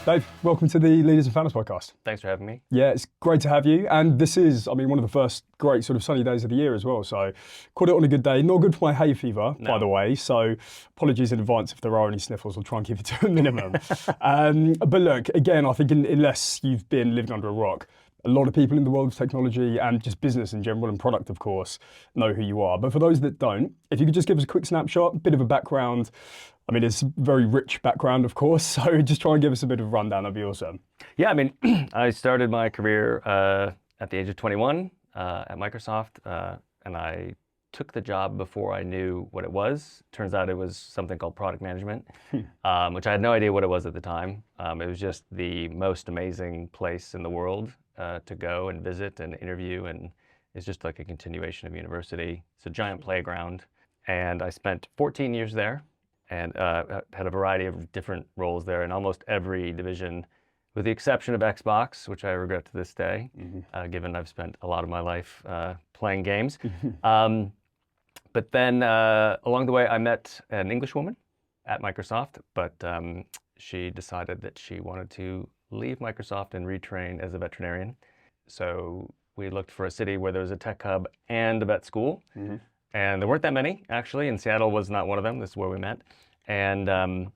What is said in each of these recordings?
Dave, welcome to the Leaders and Founders podcast. Thanks for having me. Yeah, it's great to have you. And this is, one of the first great sort of sunny days of the year as well. So caught it on a good day. Not good for my hay fever, by the way. So apologies in advance if there are any sniffles. I'll try and keep it to a minimum. But look, again, I think unless you've been living under a rock, a lot of people in the world of technology and just business in general and product, of course, know who you are. But for those that don't, if you could just give us a quick snapshot, a bit of a background. It's a very rich background, of course, so just try and give us a bit of rundown, that'd be awesome. Yeah, I started my career at the age of 21 at Microsoft, and I took the job before I knew what it was. Turns out it was something called product management, which I had no idea what it was at the time. It was just the most amazing place in the world to go and visit and interview, and it's just like a continuation of university. It's a giant playground, and I spent 14 years there. And had a variety of different roles there in almost every division, with the exception of Xbox, which I regret to this day, given I've spent a lot of my life playing games. But then along the way, I met an English woman at Microsoft, but she decided that she wanted to leave Microsoft and retrain as a veterinarian. So we looked for a city where there was a tech hub and a vet school. And there weren't that many, actually, and Seattle was not one of them. This is where we met. And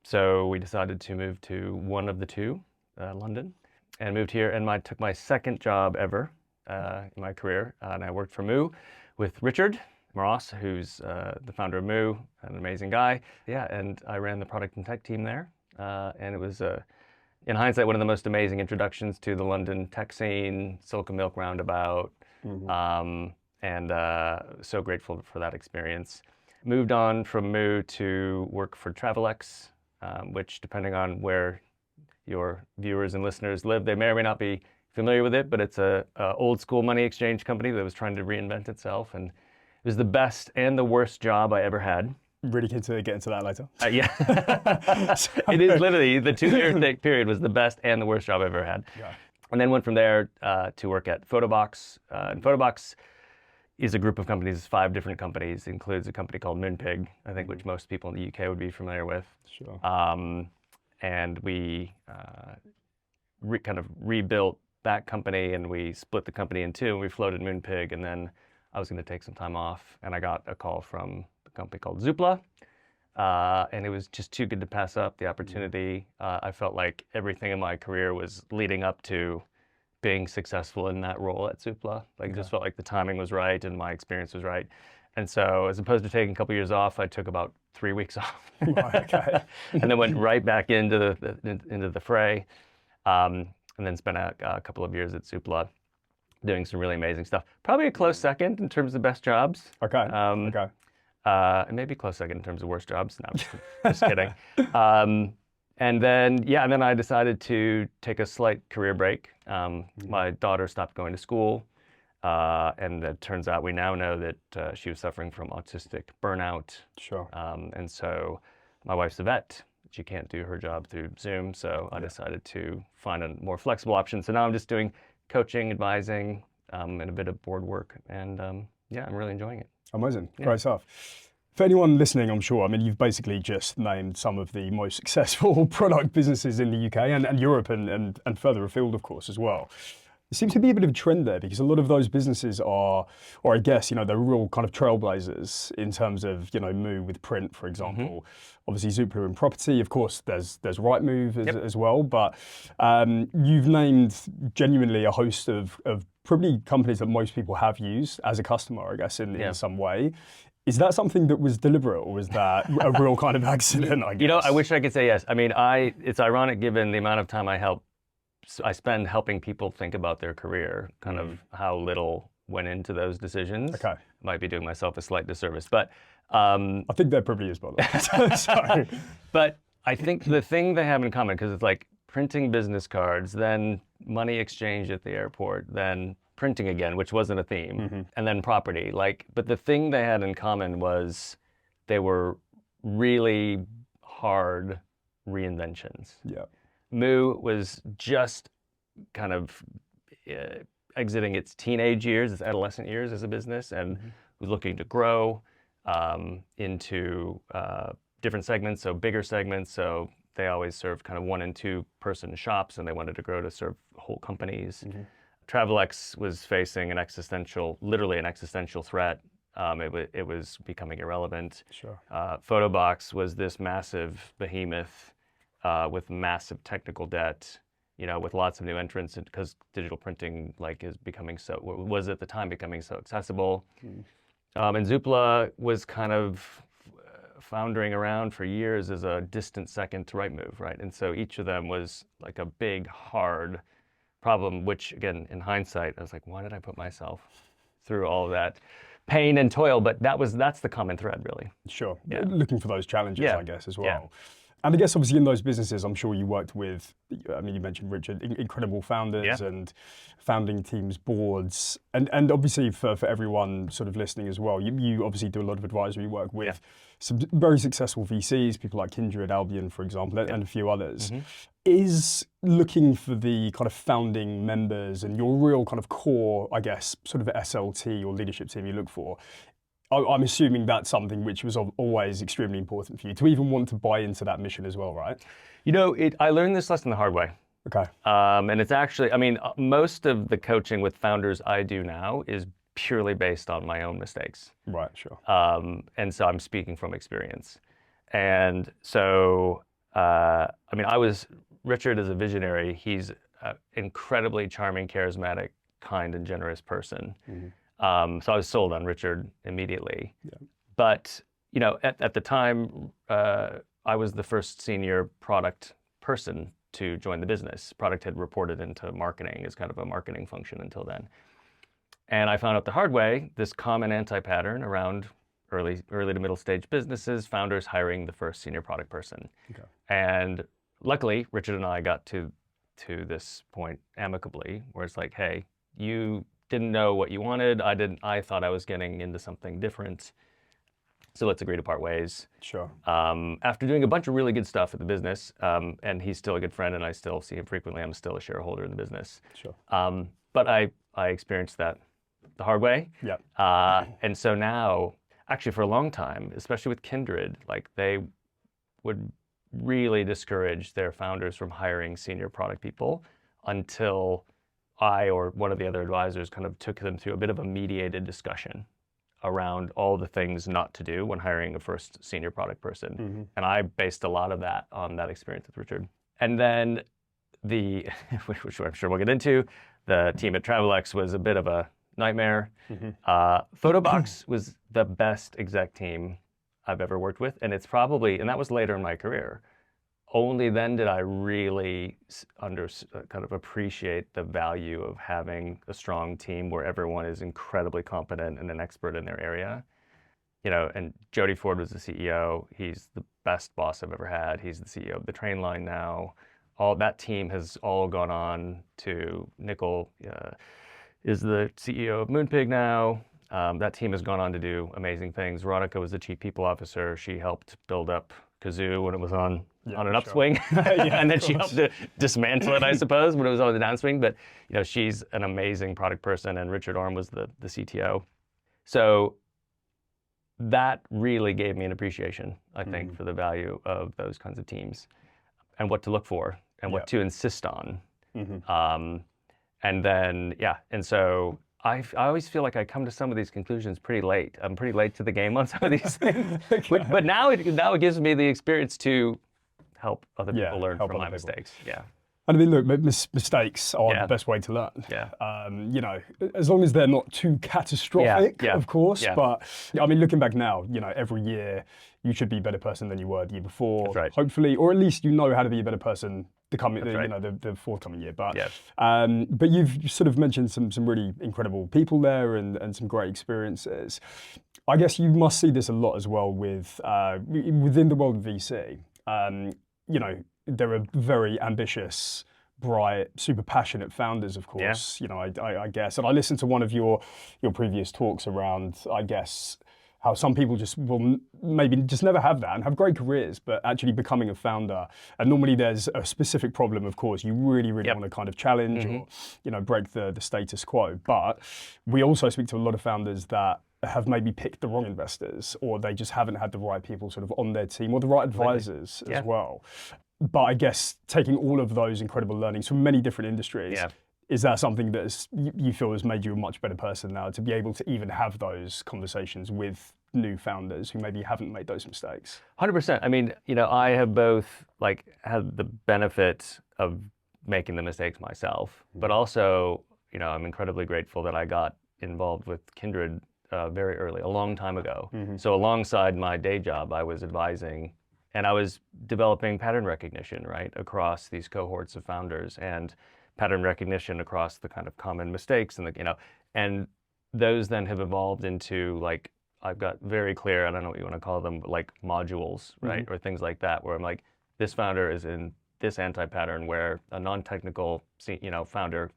so we decided to move to one of the two, London, and moved here. And took my second job ever in my career. And I worked for Moo with Richard Moros, who's the founder of Moo, an amazing guy. Yeah, and I ran the product and tech team there. And it was, in hindsight, one of the most amazing introductions to the London tech scene, Silicon Milk roundabout. And so grateful for that experience. Moved on from Moo to work for Travelex, which, depending on where your viewers and listeners live, they may or may not be familiar with it, but it's a old school money exchange company that was trying to reinvent itself. And it was the best and the worst job I ever had. Really keen to get into that later. Yeah. It is literally, the 2-year period was the best and the worst job I ever had. Yeah. And then went from there to work at Photobox. And Photobox is a group of companies, 5 different companies. It includes a company called Moonpig, I think, which most people in the UK would be familiar with. Sure. And we kind of rebuilt that company, and we split the company in two, and we floated Moonpig, and then I was going to take some time off, and I got a call from a company called Zoopla, and it was just too good to pass up the opportunity. I felt like everything in my career was leading up to being successful in that role at Zoopla. It just felt like the timing was right and my experience was right. And so as opposed to taking a couple years off, I took about 3 weeks off. Okay. And then went right back into the fray, and then spent a couple of years at Zoopla doing some really amazing stuff. Probably a close second in terms of best jobs. Okay. And maybe close second in terms of worst jobs. No, just kidding. And then I decided to take a slight career break. My daughter stopped going to school, and it turns out we now know that she was suffering from autistic burnout. Sure. And so my wife's a vet. She can't do her job through Zoom, so I decided to find a more flexible option. So now I'm just doing coaching, advising, and a bit of board work. And I'm really enjoying it. Amazing. Yeah. Great stuff. For anyone listening, I'm sure, you've basically just named some of the most successful product businesses in the UK and Europe and further afield, of course, as well. There seems to be a bit of a trend there because a lot of those businesses are, or I guess, they're real kind of trailblazers in terms of, Moo with print, for example. Obviously, Zoopla in property, of course, there's Rightmove as well. But you've named genuinely a host of probably companies that most people have used as a customer, I guess, in some way. Is that something that was deliberate, or was that a real kind of accident, I guess? I wish I could say yes. It's ironic given the amount of time I spend helping people think about their career, kind of how little went into those decisions. Okay. Might be doing myself a slight disservice, but I think there probably is, by the way. Sorry. But I think the thing they have in common, because it's like printing business cards, then money exchange at the airport, then printing again, which wasn't a theme, and then property. But the thing they had in common was they were really hard reinventions. Yeah. Moo was just kind of exiting its teenage years, its adolescent years as a business, and was looking to grow into different segments, so bigger segments, so they always served kind of 1 and 2 person shops, and they wanted to grow to serve whole companies. Travelex was facing literally an existential threat. It was becoming irrelevant. Sure. Photobox was this massive behemoth with massive technical debt, with lots of new entrants, because digital printing was at the time becoming so accessible. And Zoopla was kind of foundering around for years as a distant second to Rightmove, right? And so each of them was like a big, hard problem, which again, in hindsight, I was like, why did I put myself through all of that pain and toil? But that's the common thread, really. Sure. Yeah. Looking for those challenges, Yeah. I guess, as well. Yeah. And I guess obviously in those businesses, I'm sure you worked with, I mean, you mentioned Richard, incredible founders and founding teams, boards, and obviously for everyone sort of listening as well, you obviously do a lot of advisory work with some very successful VCs, people like Kindred, Albion, for example, and a few others. Is looking for the kind of founding members and your real kind of core, I guess, sort of SLT or leadership team you look for, I'm assuming that's something which was always extremely important for you to even want to buy into that mission as well, right? I learned this lesson the hard way. Okay. And it's actually, most of the coaching with founders I do now is purely based on my own mistakes. Right, sure. And so I'm speaking from experience. And so, Richard is a visionary. He's an incredibly charming, charismatic, kind, and generous person. So I was sold on Richard immediately. But, at the time, I was the first senior product person to join the business. Product had reported into marketing as kind of a marketing function until then. And I found out the hard way, this common anti-pattern around early to middle stage businesses, founders hiring the first senior product person. And luckily, Richard and I got to this point amicably, where it's like, hey, you didn't know what you wanted. I thought I was getting into something different. So let's agree to part ways. Sure. After doing a bunch of really good stuff at the business, and he's still a good friend, and I still see him frequently. I'm still a shareholder in the business. Sure. But I experienced that the hard way. And so now, actually for a long time, especially with Kindred, like they would really discourage their founders from hiring senior product people until I or one of the other advisors kind of took them through a bit of a mediated discussion around all the things not to do when hiring a first senior product person. And I based a lot of that on that experience with Richard. And then which I'm sure we'll get into, the team at Travelex was a bit of a nightmare. Photobox was the best exec team I've ever worked with. And and that was later in my career. Only then did I really kind of appreciate the value of having a strong team where everyone is incredibly competent and an expert in their area. And Jody Ford was the CEO. He's the best boss I've ever had. He's the CEO of the train line now. All that team has all gone on to Nicole is the CEO of Moonpig now. That team has gone on to do amazing things. Veronica was the chief people officer. She helped build up Kazoo when it was on an upswing. And then she helped to dismantle it, I suppose, when it was on the downswing. But she's an amazing product person, and Richard Orm was the CTO. So that really gave me an appreciation, I think, for the value of those kinds of teams and what to look for and what to insist on. And then, and so I always feel like I come to some of these conclusions pretty late. I'm pretty late to the game on some of these things. But now it gives me the experience to help other people learn from my mistakes. And I mean, look, mistakes are the best way to learn. As long as they're not too catastrophic, of course. But I mean, looking back now, every year you should be a better person than you were the year before, hopefully, or at least you know how to be a better person the forthcoming year. But you've sort of mentioned some really incredible people there and some great experiences. I guess you must see this a lot as well with within the world of VC. There are very ambitious, bright, super passionate founders, of course. I guess, and I listened to one of your previous talks around, I guess, how some people just will maybe just never have that and have great careers, but actually becoming a founder. And normally there's a specific problem, of course, you really want to kind of challenge or, break the status quo. But we also speak to a lot of founders that have maybe picked the wrong investors, or they just haven't had the right people sort of on their team or the right advisors as well. But I guess taking all of those incredible learnings from many different industries, Yeah. is that something that you feel has made you a much better person now to be able to even have those conversations with new founders who maybe haven't made those mistakes? 100%. I mean, I have both like had the benefit of making the mistakes myself, but also, I'm incredibly grateful that I got involved with Kindred very early, a long time ago. So alongside my day job, I was advising and I was developing pattern recognition, right, across these cohorts of founders and pattern recognition across the kind of common mistakes and and those then have evolved into like, I've got very clear, I don't know what you want to call them, but like modules, right? Or things like that, where I'm like, this founder is in this anti-pattern where a non-technical, founder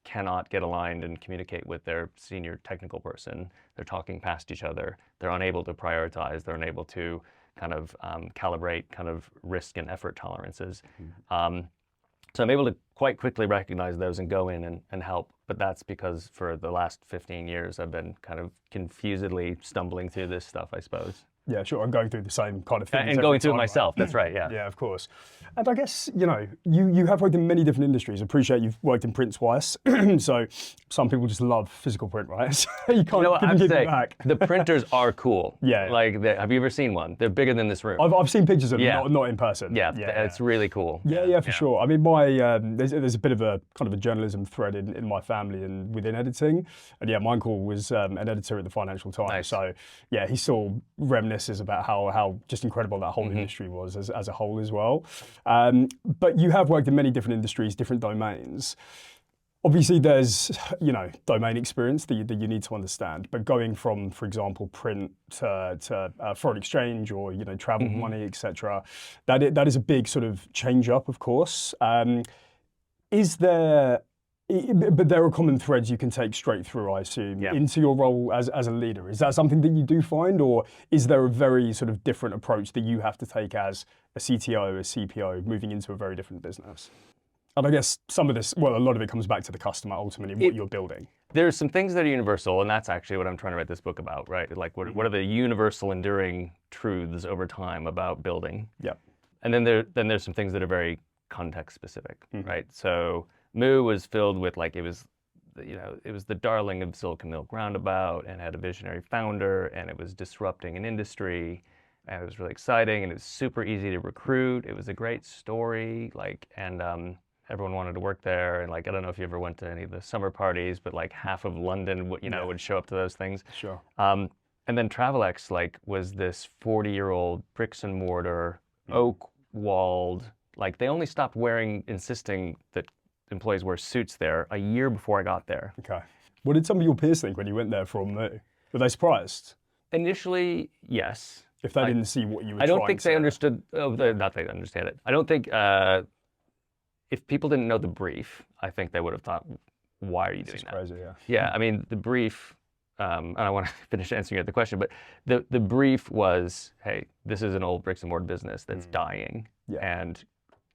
cannot get aligned and communicate with their senior technical person. They're talking past each other. They're unable to prioritize. They're unable to kind of calibrate kind of risk and effort tolerances. So I'm able to quite quickly recognize those and go in and help. But that's because for the last 15 years, I've been kind of confusedly stumbling through this stuff, I suppose. Yeah, sure. I'm going through the same kind of thing. And going through it myself. That's right. Yeah. Yeah, of course. And I guess, you have worked in many different industries. I appreciate you've worked in print twice. So some people just love physical print, right? So you can't I have to give say, it back. the printers are cool. Yeah. Like, have you ever seen one? They're bigger than this room. I've seen pictures of them, Yeah. not in person. Yeah, it's really cool. Yeah, for sure. I mean, there's a bit of a kind of a journalism thread in my family and within editing. And yeah, my uncle was an editor at the Financial Times. Nice. So yeah, he still reminisces about how just incredible that whole industry was as a whole as well. But you have worked in many different industries, different domains. Obviously, there's domain experience that you need to understand. But going from, for example, print to foreign exchange or travel money, etc., that is a big sort of change up, of course. But there are common threads you can take straight through, I assume, into your role as a leader. Is that something that you do find, or is there a very sort of different approach that you have to take as a CTO, a CPO, moving into a very different business? And I guess some of this, well, a lot of it comes back to the customer, ultimately, what you're building. There's some things that are universal, and that's actually what I'm trying to write this book about, right? Like, what are the universal, enduring truths over time about building? Yeah. And then there's some things that are very context specific, right? So Moo was filled with it was the darling of Silicon Milk Roundabout and had a visionary founder, and it was disrupting an industry, and it was really exciting, and it was super easy to recruit. It was a great story, and everyone wanted to work there. And I don't know if you ever went to any of the summer parties, but half of London would show up to those things. Sure. And then Travelex was this 40-year-old bricks and mortar, oak walled. They only stopped insisting that employees wear suits there a year before I got there. Okay. What did some of your peers think when you went there from Moo? Were they surprised? Initially, yes. If they didn't see what you were I don't think they understood. Not they understand it. I don't think if people didn't know the brief, I think they would have thought, "Why are you doing that?" Crazy, yeah. Yeah, I mean the brief. And I want to finish answering the question, but the brief was, "Hey, this is an old bricks and mortar business that's dying, and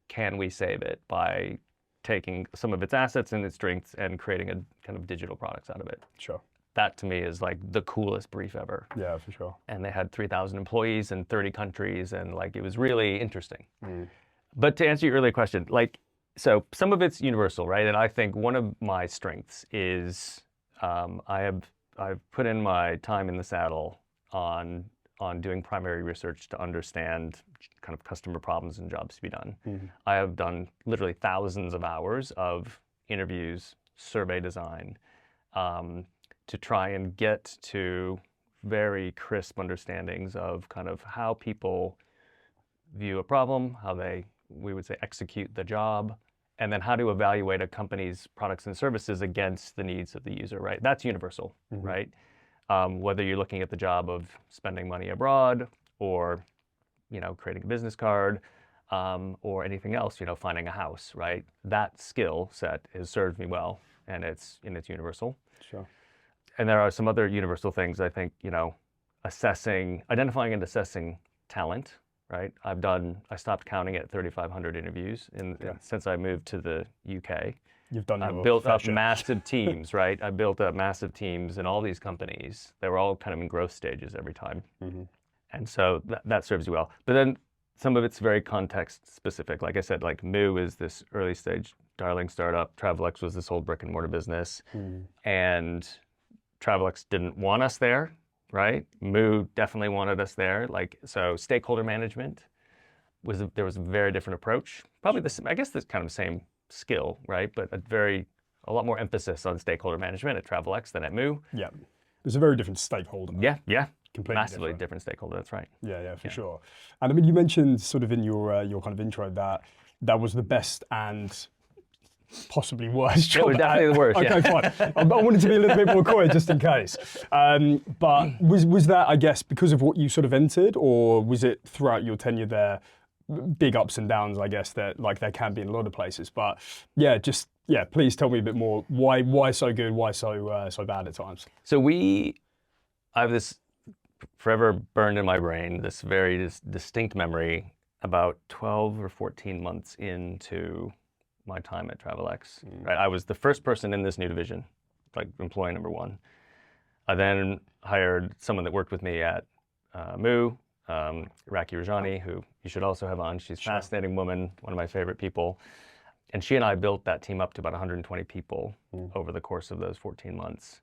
can we save it by taking some of its assets and its strengths and creating a kind of digital products out of it?" Sure. That to me is the coolest brief ever. Yeah, for sure. And they had 3,000 employees in 30 countries, and it was really interesting. But to answer your earlier question, so some of it's universal, right? And I think one of my strengths is I've put in my time in the saddle on doing primary research to understand kind of customer problems and jobs to be done. I have done literally thousands of hours of interviews, survey design, to try and get to very crisp understandings of kind of how people view a problem, how we would say execute the job, and then how to evaluate a company's products and services against the needs of the user, right? That's universal, right? Whether you're looking at the job of spending money abroad or, creating a business card, or anything else, finding a house, right? That skill set has served me well, and it's universal. Sure. And there are some other universal things, I think, identifying and assessing talent, right? I stopped counting at 3,500 interviews since I moved to the UK. You've done I've built up massive teams, right? I built up massive teams in all these companies. They were all kind of in growth stages every time. And so that serves you well. But then some of it's very context specific. Like I said, like Moo is this early stage darling startup. Travelex was this old brick and mortar business. And Travelex didn't want us there, right? Moo definitely wanted us there. Like, so stakeholder management there was a very different approach. Probably this, I guess this kind of same skill, right? But a lot more emphasis on stakeholder management at Travelex than at Moo. Yeah. There's a very different stakeholder. Yeah. Completely Massively different stakeholder, that's right. Yeah, for sure. And I mean, you mentioned sort of in your kind of intro that was the best and possibly worst job. It was definitely the worst, Okay, fine. I wanted to be a little bit more coy just in case. But was that, I guess, because of what you sort of entered, or was it throughout your tenure there, big ups and downs, I guess, that like there can be in a lot of places. But please tell me a bit more. Why so good? Why so bad at times? So I have this forever burned in my brain, this very distinct memory about 12 or 14 months into my time at Travelex. Right, I was the first person in this new division, like employee number one. I then hired someone that worked with me at Moo, Raki Rajani, who you should also have on. She's a fascinating woman, one of my favorite people. And she and I built that team up to about 120 people over the course of those 14 months.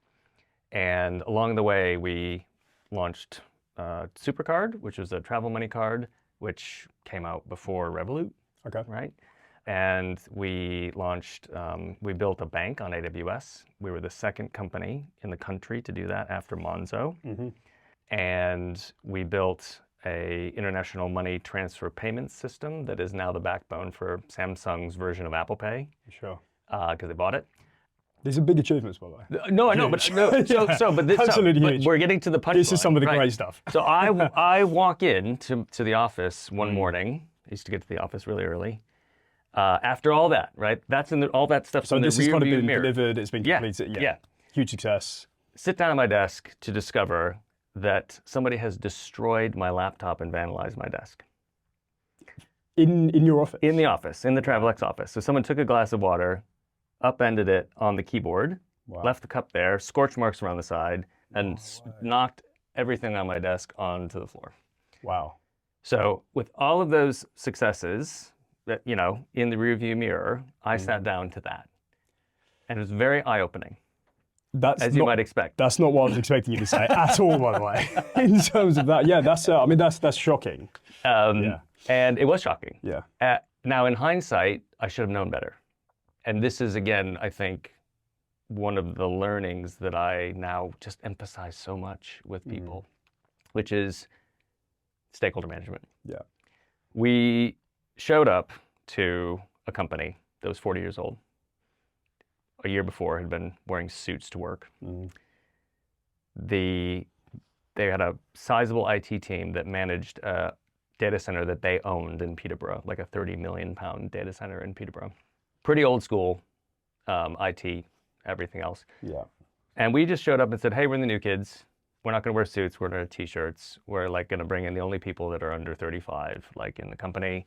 And along the way, we launched Supercard, which was a travel money card, which came out before Revolut. Okay. Right? And we launched, we built a bank on AWS. We were the second company in the country to do that after Monzo. And we built a international money transfer payment system that is now the backbone for Samsung's version of Apple Pay. Sure. Because they bought it. These are big achievements, by the way. No, I know, but Absolutely huge. We're getting to the punchline. This is some of the great stuff. So I walk in to the office one morning. I used to get to the office really early. After all that, right? That's all that stuff's So in the this has kind of rearview been mirror. delivered. It's been completed. Yeah. Huge success. Sit down at my desk to discover that somebody has destroyed my laptop and vandalized my desk. In your office? In the office, in the Travelex office. So someone took a glass of water, upended it on the keyboard, left the cup there, scorch marks around the side, and knocked everything on my desk onto the floor. Wow. So with all of those successes, that in the rearview mirror, I sat down to that, and it was very eye-opening. As you might expect. That's not what I was expecting you to say at all, by the way. In terms of that, that's shocking. And it was shocking. Yeah. Now, in hindsight, I should have known better. And this is, again, I think, one of the learnings that I now just emphasize so much with people, which is stakeholder management. Yeah. We showed up to a company that was 40 years old. A year before, had been wearing suits to work. They had a sizable IT team that managed a data center that they owned in Peterborough, like a 30 million pound data center in Peterborough. Pretty old school IT, everything else. Yeah. And we just showed up and said, hey, we're the new kids. We're not going to wear suits. We're going to wear t-shirts. We're like going to bring in the only people that are under 35, like in the company.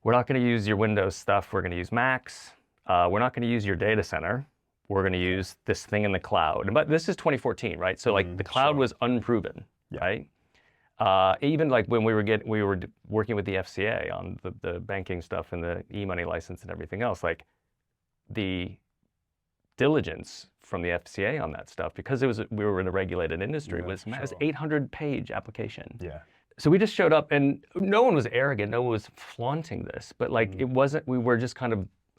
We're not going to use your Windows stuff. We're going to use Macs. We're not going to use your data center. We're going to use this thing in the cloud. But this is 2014, right? So like the cloud was unproven, right? Even like when we were working with the FCA on the banking stuff and the e-money license and everything else, like the diligence from the FCA on that stuff, because we were in a regulated industry, was 800-page application. Yeah. So we just showed up, and no one was arrogant, no one was flaunting this, but like it wasn't. We were just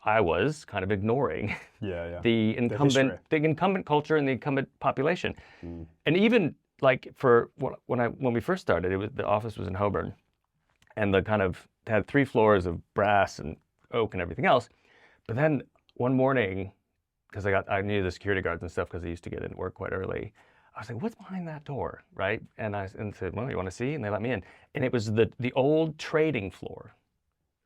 I was kind of ignoring the incumbent culture and the incumbent population, and even like when we first started, the office was in Holborn, and had 3 floors of brass and oak and everything else. But then one morning, because I knew the security guards and stuff because I used to get in work quite early. I was like, what's behind that door, right? And I said, well, you want to see? And they let me in. And it was the old trading floor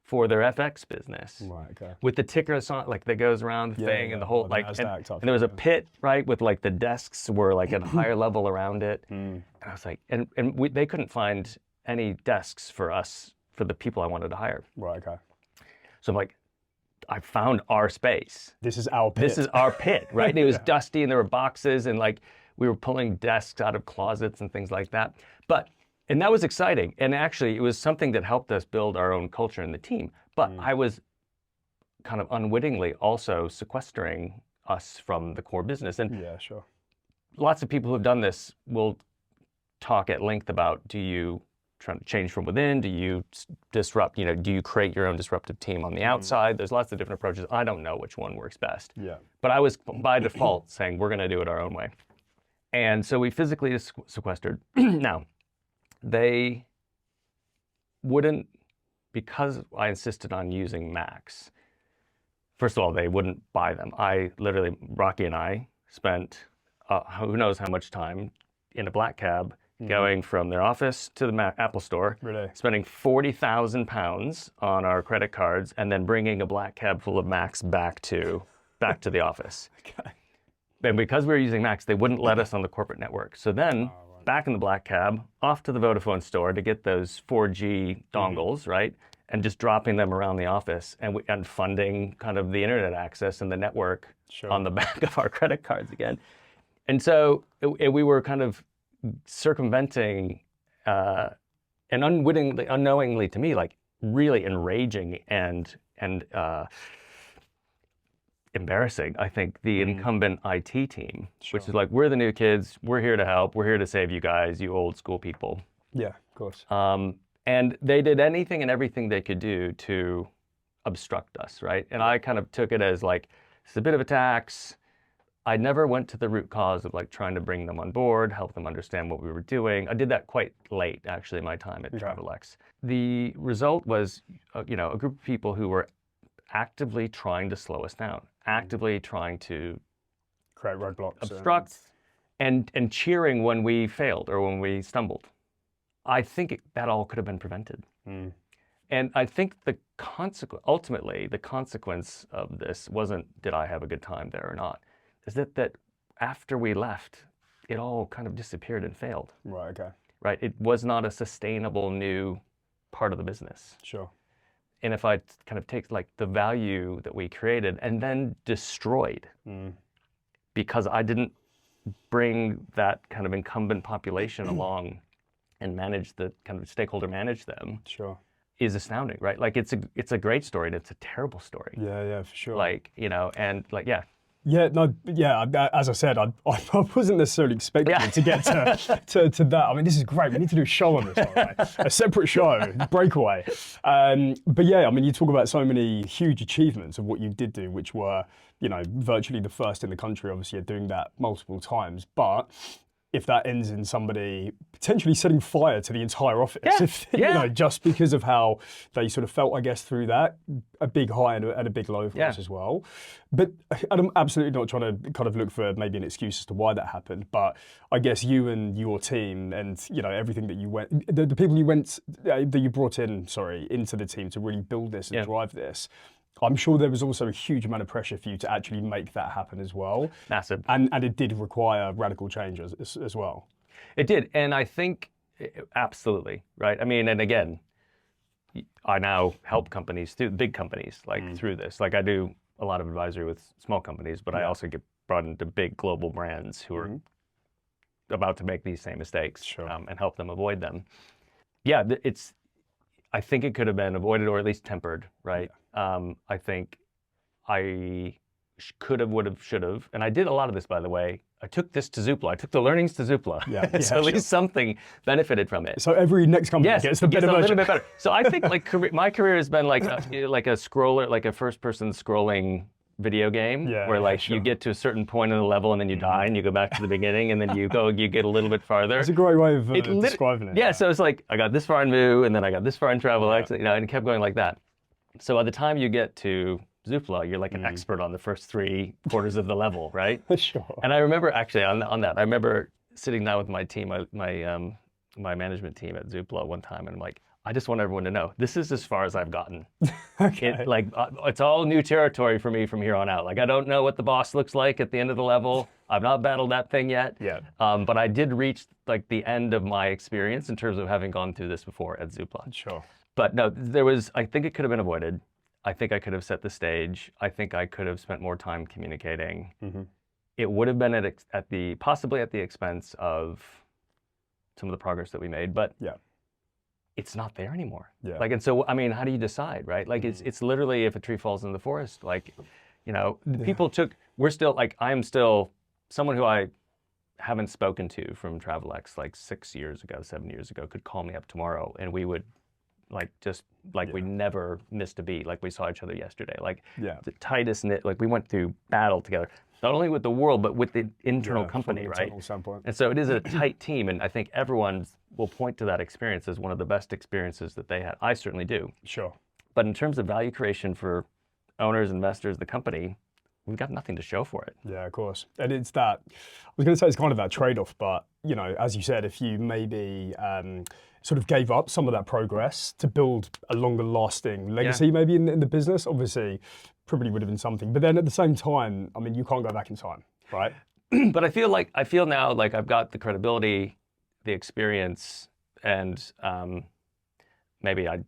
for their FX business. Right, okay. With the ticker song, like that goes around the thing and the whole, like, and there was a pit, right, with like the desks were like at a higher level around it. And I was like, and they couldn't find any desks for us, for the people I wanted to hire. Right, okay. So I'm like, I found our space. This is our pit. This is our pit, right? And it was dusty and there were boxes and like we were pulling desks out of closets and things like that. But And that was exciting. And actually, it was something that helped us build our own culture in the team. But I was kind of unwittingly also sequestering us from the core business. And Yeah, sure. lots of people who have done this will talk at length about, do you try to change from within? Do you disrupt, do you create your own disruptive team on the outside? There's lots of different approaches. I don't know which one works best. Yeah. But I was by default saying, we're going to do it our own way. And so we physically sequestered. Now, they wouldn't, because I insisted on using Macs, first of all, they wouldn't buy them. Rocky and I spent who knows how much time in a black cab going from their office to the Apple store, Really? spending 40,000 pounds on our credit cards, and then bringing a black cab full of Macs back to the office. Okay. And because we were using Macs, they wouldn't let us on the corporate network. So then, back in the black cab, off to the Vodafone store to get those 4G dongles, right? And just dropping them around the office and funding kind of the internet access and the network on the back of our credit cards again. And so we were kind of circumventing and unknowingly to me, like really enraging and embarrassing, I think, the incumbent IT team, which is like, we're the new kids, we're here to help, we're here to save you guys, you old school people. Yeah, of course. And they did anything and everything they could do to obstruct us, right? And I kind of took it as like, it's a bit of a tax. I never went to the root cause of like trying to bring them on board, help them understand what we were doing. I did that quite late, actually, in my time at Travelex. The result was, a group of people who were actively trying to slow us down, actively trying to create roadblocks, obstruct, and cheering when we failed or when we stumbled. I think that all could have been prevented. And I think ultimately, the consequence of this wasn't, did I have a good time there or not? Is that after we left, it all kind of disappeared and failed. Right, okay. Right? It was not a sustainable new part of the business. Sure. And if I kind of take like the value that we created and then destroyed because I didn't bring that kind of incumbent population along and manage manage them. Sure. Is astounding, right? Like it's a great story and it's a terrible story. Yeah, for sure. Like, and like, yeah. Yeah, no, yeah. As I said, I wasn't necessarily expecting to get to that. I mean, this is great. We need to do a show on this, right? A separate show, breakaway. But yeah, I mean, you talk about so many huge achievements of what you did do, which were, virtually the first in the country. Obviously, you're doing that multiple times, but if that ends in somebody potentially setting fire to the entire office, just because of how they sort of felt, I guess, through that, a big high and a big low for us as well. But I'm absolutely not trying to kind of look for maybe an excuse as to why that happened. But I guess you and your team and, everything that the people that you brought in, into the team to really build this and drive this, I'm sure there was also a huge amount of pressure for you to actually make that happen as well. Massive. And it did require radical change as well. It did. And I think, absolutely, right? I mean, and again, I now help companies, big companies, through this. Like I do a lot of advisory with small companies, but I also get brought into big global brands who are about to make these same mistakes and help them avoid them. Yeah, I think it could have been avoided or at least tempered, right? I think I could have, would have, should have. And I did a lot of this, by the way. I took this to Zoopla. I took the learnings to Zoopla. So at least something benefited from it. So every next company gets the better version. A little bit better. So I think my career has been like a scroller, like a first-person scrolling video game where you get to a certain point in the level and then you die and you go back to the beginning and then you get a little bit farther. It's a great way of describing it. Yeah, so it's like I got this far in Moo and then I got this far in Travelex, and it kept going like that. So by the time you get to Zoopla, you're like an expert on the first 3 quarters of the level, right? Sure. And I remember actually on that, I remember sitting down with my team, my management team at Zoopla one time, and I'm like, I just want everyone to know, this is as far as I've gotten. Okay. It's all new territory for me from here on out. Like, I don't know what the boss looks like at the end of the level. I've not battled that thing yet. Yeah. But I did reach the end of my experience in terms of having gone through this before at Zoopla. Sure. But no, I think it could have been avoided. I think I could have set the stage. I think I could have spent more time communicating. It would have been possibly at the expense of some of the progress that we made, but Yeah. it's not there anymore. Yeah. Like, and so, I mean, how do you decide, right? Like, it's literally if a tree falls in the forest, like, you know, we're still, like, I'm still someone who I haven't spoken to from Travelex like 6 years ago, 7 years ago, could call me up tomorrow and we would we never missed a beat. Like we saw each other yesterday, like the tightest knit, like we went through battle together, not only with the world, but with the internal company, from an right? internal standpoint. And so it is a tight team. And I think everyone will point to that experience as one of the best experiences that they had. I certainly do. Sure. But in terms of value creation for owners, investors, the company, we've got nothing to show for it. Yeah, of course. And it's that, I was going to say it's kind of that trade-off, but, you know, as you said, if you maybe sort of gave up some of that progress to build a longer lasting legacy maybe in the business, obviously probably would have been something. But then at the same time, I mean, you can't go back in time, right? But I feel now like I've got the credibility, the experience, and maybe I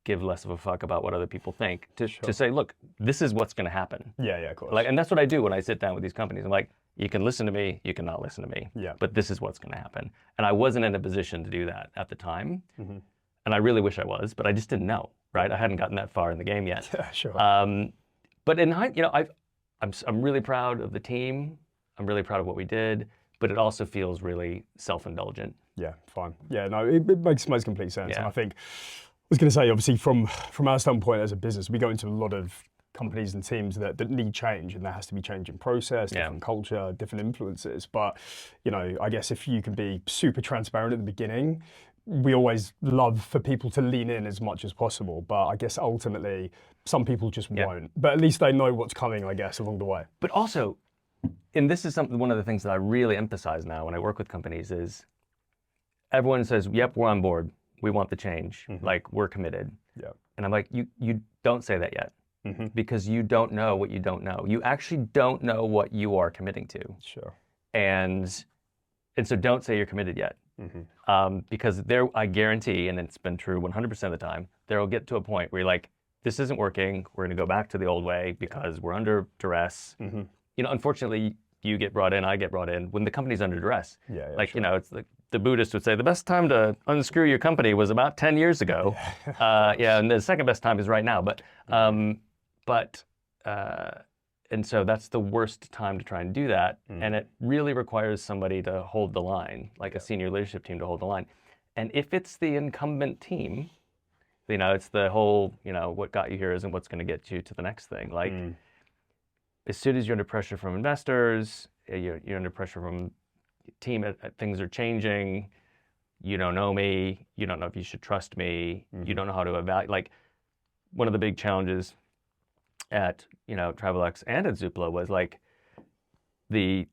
give less of a fuck about what other people think to say, look, this is what's going to happen. Yeah, of course. Like, and that's what I do when I sit down with these companies. I'm like, you can listen to me, you cannot listen to me. Yeah. But this is what's going to happen. And I wasn't in a position to do that at the time. Mm-hmm. And I really wish I was, but I just didn't know, right? I hadn't gotten that far in the game yet. Yeah, sure. But I'm really proud of the team. I'm really proud of what we did, but it also feels really self-indulgent. Yeah, fine. Yeah, no, it makes complete sense. Yeah. And I think, I was going to say, obviously, from our standpoint as a business, we go into a lot of companies and teams that need change, and there has to be change in process, different culture, different influences. But, you know, I guess if you can be super transparent at the beginning, we always love for people to lean in as much as possible. But I guess ultimately, some people just won't. But at least they know what's coming, I guess, along the way. But also, and this is one of the things that I really emphasize now when I work with companies is everyone says, yep, we're on board. We want the change. Mm-hmm. Like, we're committed. Yeah. And I'm like, you don't say that yet. Mm-hmm. Because you don't know what you don't know. You actually don't know what you are committing to. Sure. And so don't say you're committed yet. Mm-hmm. Because I guarantee, and it's been true 100% of the time, there will get to a point where you're like, this isn't working. We're going to go back to the old way because we're under duress. Mm-hmm. You know, unfortunately, you get brought in, I get brought in when the company's under duress. Yeah, like, sure. You know, it's like the Buddhist would say the best time to unscrew your company was about 10 years ago. And the second best time is right now. And so that's the worst time to try and do that. Mm. And it really requires somebody to hold the line, like a senior leadership team to hold the line. And if it's the incumbent team, you know, it's the whole, you know, what got you here isn't what's going to get you to the next thing. Like, as soon as you're under pressure from investors, you're under pressure from team, things are changing, you don't know me, you don't know if you should trust me, you don't know how to evaluate. Like, one of the big challenges at, you know, Travelex and at Zoopla was like the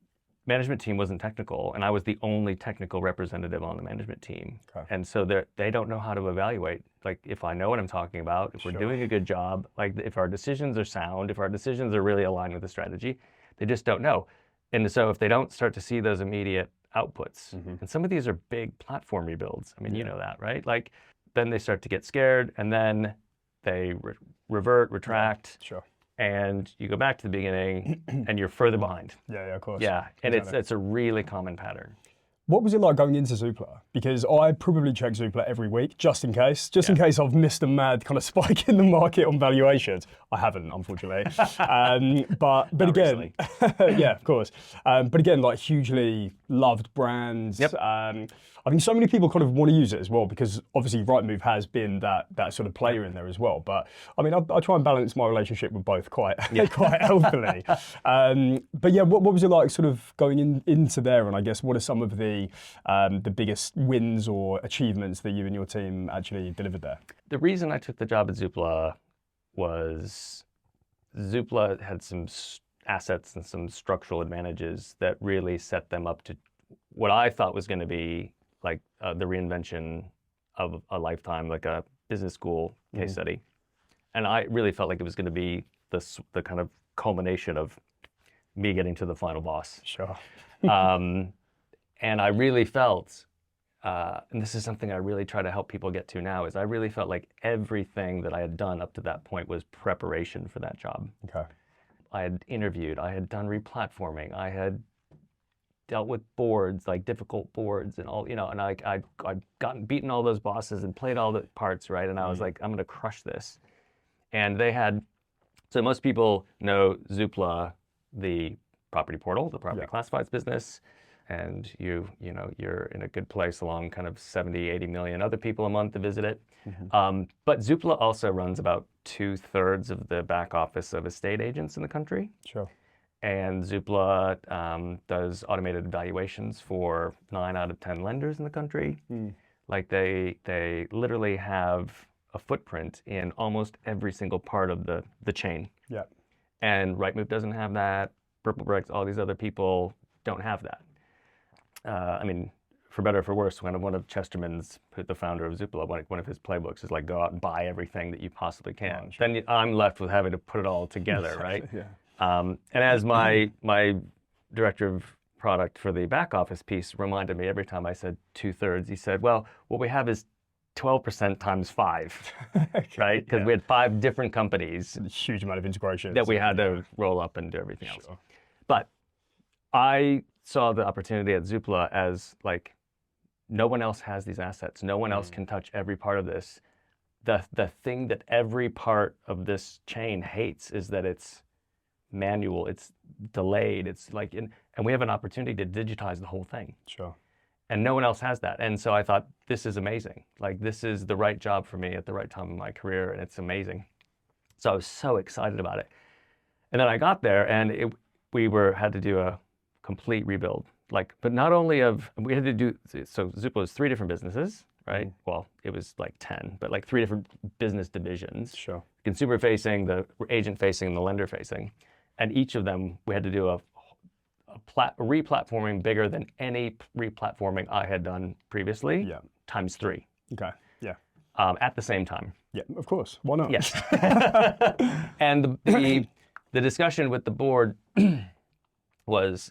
management team wasn't technical, and I was the only technical representative on the management team. Okay. And so they don't know how to evaluate, like, if I know what I'm talking about, if we're doing a good job, like if our decisions are sound, if our decisions are really aligned with the strategy, they just don't know. And so if they don't start to see those immediate outputs, and some of these are big platform rebuilds, I mean, you know that, right? Like, then they start to get scared, and then they revert, retract, and you go back to the beginning, and you're further behind. Yeah, of course. Yeah, and it's a really common pattern. What was it like going into Zoopla? Because I probably check Zoopla every week, just in case I've missed a mad kind of spike in the market on valuations. I haven't, unfortunately. But again, yeah, of course. But again, like, hugely loved brands. Yep. I think so many people kind of want to use it as well, because obviously Rightmove has been that sort of player in there as well. But I mean, I try and balance my relationship with both quite healthily. But yeah, what was it like sort of going into there? And I guess what are some of the biggest wins or achievements that you and your team actually delivered there? The reason I took the job at Zoopla was Zoopla had some assets and some structural advantages that really set them up to what I thought was going to be like the reinvention of a lifetime, like a business school case study. And I really felt like it was going to be the kind of culmination of me getting to the final boss. Sure. And I really felt, and this is something I really try to help people get to now, is I really felt like everything that I had done up to that point was preparation for that job. Okay. I had interviewed, I had done replatforming, I had dealt with boards, like difficult boards and all, and I'd gotten beaten all those bosses and played all the parts, right? And I was like, I'm going to crush this. And they had, so most people know Zoopla, the property portal, the property classifieds business, and you're in a good place along kind of 70, 80 million other people a month to visit it. But Zoopla also runs about 2/3 of the back office of estate agents in the country. Sure. And Zoopla does automated valuations for 9 out of 10 lenders in the country. Like they literally have a footprint in almost every single part of the chain. Yeah. And Rightmove doesn't have that. Purple Bricks, all these other people don't have that. I mean, for better or for worse, one of Chesterman's, the founder of Zoopla, one of his playbooks is like, go out and buy everything that you possibly can. Sure. Then I'm left with having to put it all together, right? Yeah. And as my director of product for the back office piece reminded me every time I said 2/3, he said, well, what we have is 12% times 5, right? Because we had 5 different companies. A huge amount of integration. That we had to roll up and do everything else. But I saw the opportunity at Zoopla as like, no one else has these assets. No one else can touch every part of this. The thing that every part of this chain hates is that it's manual, it's delayed, it's like, and we have an opportunity to digitize the whole thing. Sure. And no one else has that. And so I thought, this is amazing. Like, this is the right job for me at the right time in my career, and it's amazing. So I was so excited about it. And then I got there, and we had to do a complete rebuild. Like, but not only we had to do, so Zoopla was 3 different businesses, right? Well, it was like 10, but like 3 different business divisions. Sure. Consumer facing, the agent facing, and the lender facing. And each of them, we had to do a re-platforming bigger than any re-platforming I had done previously, times 3. Okay. Yeah. At the same time. Yeah, of course. Why not? Yes. And the discussion with the board was,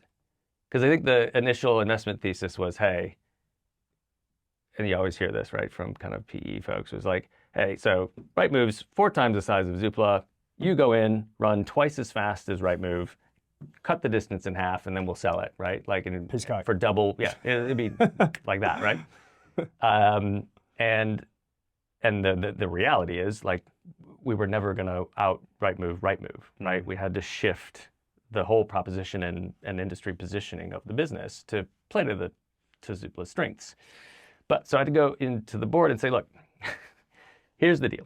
because I think the initial investment thesis was, hey, and you always hear this, right, from kind of PE folks, was like, hey, so Rightmove's 4 times the size of Zoopla. You go in, run twice as fast as Rightmove, cut the distance in half, and then we'll sell it, right? Like for double, it'd be like that, right? And the reality is, like, we were never going to out Rightmove, right? We had to shift the whole proposition and industry positioning of the business to play to Zoopla's strengths. But so I had to go into the board and say, look, here's the deal.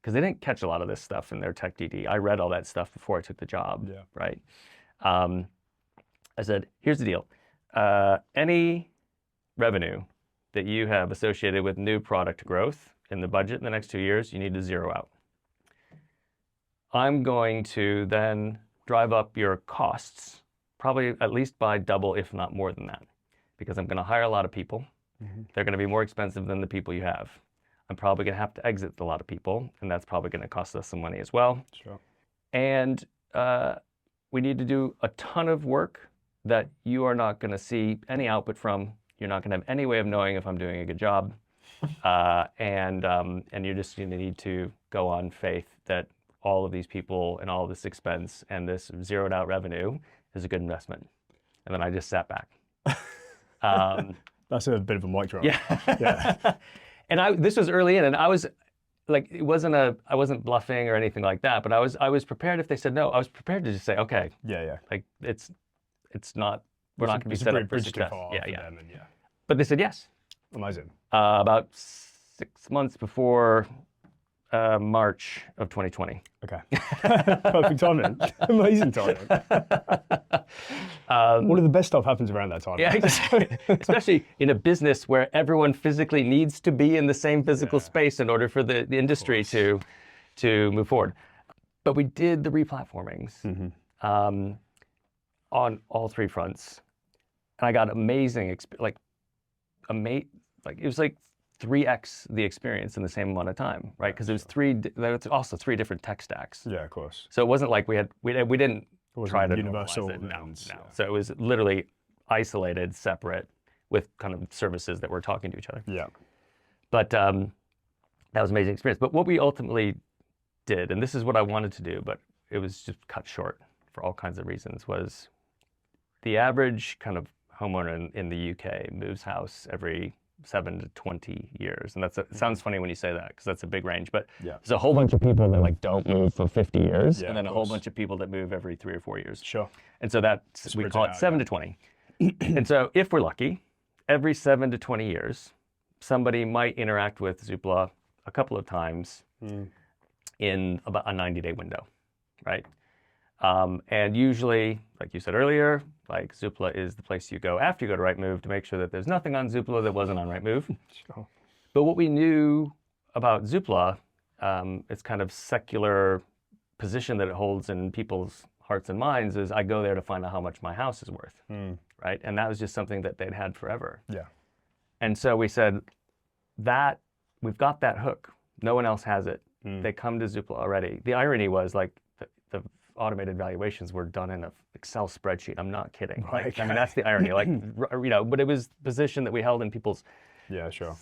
Because they didn't catch a lot of this stuff in their tech DD. I read all that stuff before I took the job, right? I said, here's the deal. Any revenue that you have associated with new product growth in the budget in the next 2 years, you need to zero out. I'm going to then drive up your costs, probably at least by double, if not more than that, because I'm going to hire a lot of people. They're going to be more expensive than the people you have. I'm probably going to have to exit a lot of people, and that's probably going to cost us some money as well. Sure. And we need to do a ton of work that you are not going to see any output from. You're not going to have any way of knowing if I'm doing a good job. And you're just going to need to go on faith that all of these people and all of this expense and this zeroed out revenue is a good investment. And then I just sat back. That's a bit of a mic drop. Yeah. And this was early in, and I was like, I wasn't bluffing or anything like that, but I was prepared if they said no. I was prepared to just say, okay. Yeah. Like, it's not, we're not going to be set up for success. Yeah. But they said yes. Amazing. About 6 months before March of 2020. Okay. Perfect timing. Amazing timing. One of the best stuff happens around that time. Yeah, especially in a business where everyone physically needs to be in the same physical space in order for the industry to move forward. But we did the replatformings on all 3 fronts, and I got amazing, it was like 3x the experience in the same amount of time, right? Because there was also 3 different tech stacks. Yeah, of course. So it wasn't like we didn't try to universal. It. No. So it was literally isolated, separate, with kind of services that were talking to each other. Yeah. But that was an amazing experience. But what we ultimately did, and this is what I wanted to do, but it was just cut short for all kinds of reasons, was the average kind of homeowner in the UK moves house every 7 to 20 years. And it sounds funny when you say that because that's a big range, but there's a whole bunch of people that like don't move for 50 years and then a whole bunch of people that move every 3 or 4 years. Sure. And so we call it 7 to 20. And so if we're lucky, every 7 to 20 years, somebody might interact with Zoopla a couple of times in about a 90-day window, right? And usually, like you said earlier, like Zoopla is the place you go after you go to Rightmove to make sure that there's nothing on Zoopla that wasn't on Rightmove. Sure. But what we knew about Zoopla, its kind of secular position that it holds in people's hearts and minds is I go there to find out how much my house is worth, right? And that was just something that they'd had forever. Yeah. And so we said that we've got that hook. No one else has it. They come to Zoopla already. The irony was like the automated valuations were done in an Excel spreadsheet. I'm not kidding. Right. Like, I mean, that's the irony. Like, you know, but it was a position that we held in people's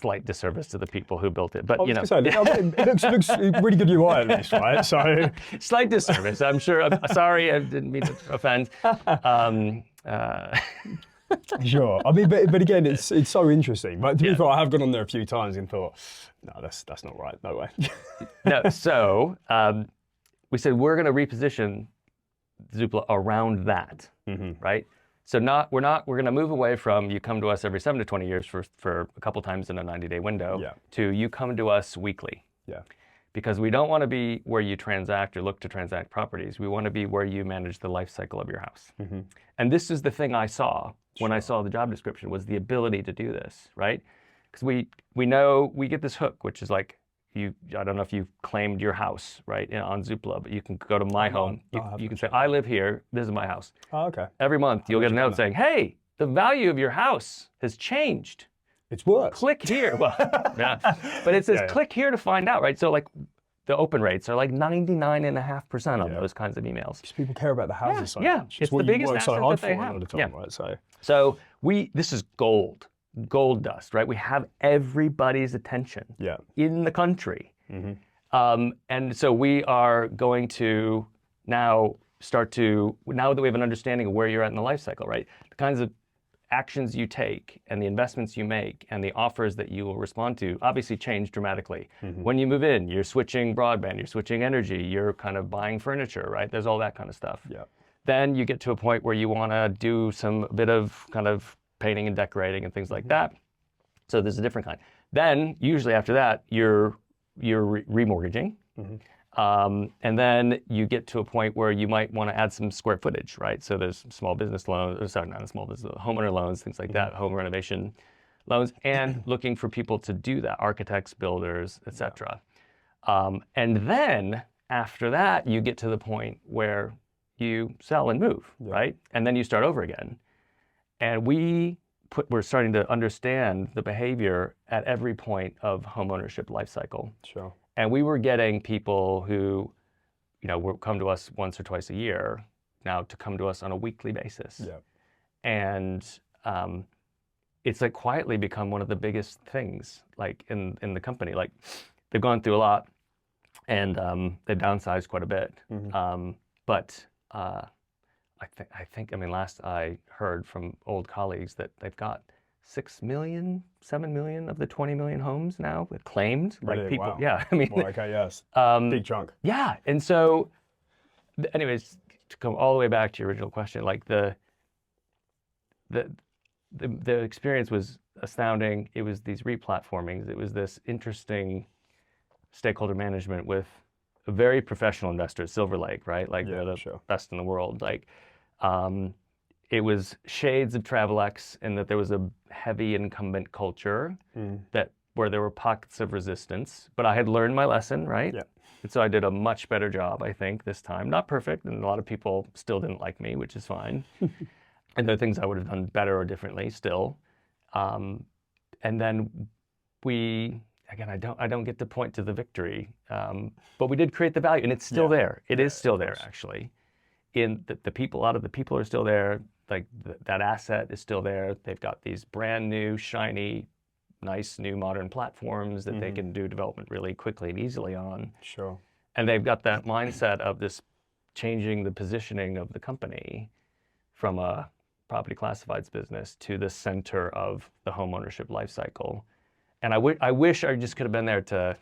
slight disservice to the people who built it. But, you know. It looks really good UI at least, right? So slight disservice. I'm sure. I'm sorry. I didn't mean to offend. Sure. I mean, but again, it's so interesting. But to be fair, I have gone on there a few times and thought, no, that's not right. No way. No. So we said we're going to reposition Zoopla around that, right? So we're going to move away from you come to us every 7 to 20 years for a couple times in a 90-day window to you come to us weekly. Yeah. Because we don't want to be where you transact or look to transact properties. We want to be where you manage the life cycle of your house. And this is the thing I saw when I saw the job description was the ability to do this, right? Because we know we get this hook, which is like I don't know if you've claimed your house, right, on Zoopla, but you can go to My Home. You can say, I live here. This is my house. Oh, okay. Every month you'll get a note saying, hey, the value of your house has changed. It's worse. Click here. Well, yeah. But it says click here to find out, right? So like the open rates are like 99.5% on those kinds of emails. Because people care about the houses so much. It's the biggest asset that they have. Right? So this is gold dust, right? We have everybody's attention in the country. And so we are going to now now that we have an understanding of where you're at in the life cycle, right? The kinds of actions you take and the investments you make and the offers that you will respond to obviously change dramatically. When you move in, you're switching broadband, you're switching energy, you're kind of buying furniture, right? There's all that kind of stuff. Then you get to a point where you want to do a bit of kind of painting and decorating and things like that. So there's a different kind. Then usually after that, you're remortgaging. And then you get to a point where you might want to add some square footage, right? So there's small business loans, not a small business, homeowner loans, things like that, home renovation loans, and looking for people to do that, architects, builders, etc. And then after that, you get to the point where you sell and move, right? And then you start over again. And we're starting to understand the behavior at every point of homeownership life cycle. Sure. And we were getting people who, will come to us once or twice a year now to come to us on a weekly basis. Yeah. And it's like quietly become one of the biggest things like in the company. Like they've gone through a lot and they've downsized quite a bit. But I think, last I heard from old colleagues that they've got 6 million, 7 million of the 20 million homes now claimed. Really? Like people, wow. yeah. Okay, yes. Big chunk. Yeah, and so, anyways, to come all the way back to your original question, like the experience was astounding. It was these replatformings. It was this interesting stakeholder management with a very professional investor, Silver Lake, right? Like they're the best in the world. Like, it was shades of Travelex in that there was a heavy incumbent culture where there were pockets of resistance. But I had learned my lesson, right? Yeah. And so I did a much better job, I think, this time. Not perfect, and a lot of people still didn't like me, which is fine. And there are things I would have done better or differently still. And then again, I don't get to point to the victory, but we did create the value, and it's still there. It is still there, actually. In the people, a lot of the people are still there. Like that asset is still there. They've got these brand new, shiny, nice, new, modern platforms that they can do development really quickly and easily on. Sure. And they've got that mindset of this changing the positioning of the company from a property classifieds business to the center of the home ownership life cycle. And I wish I just could have been there to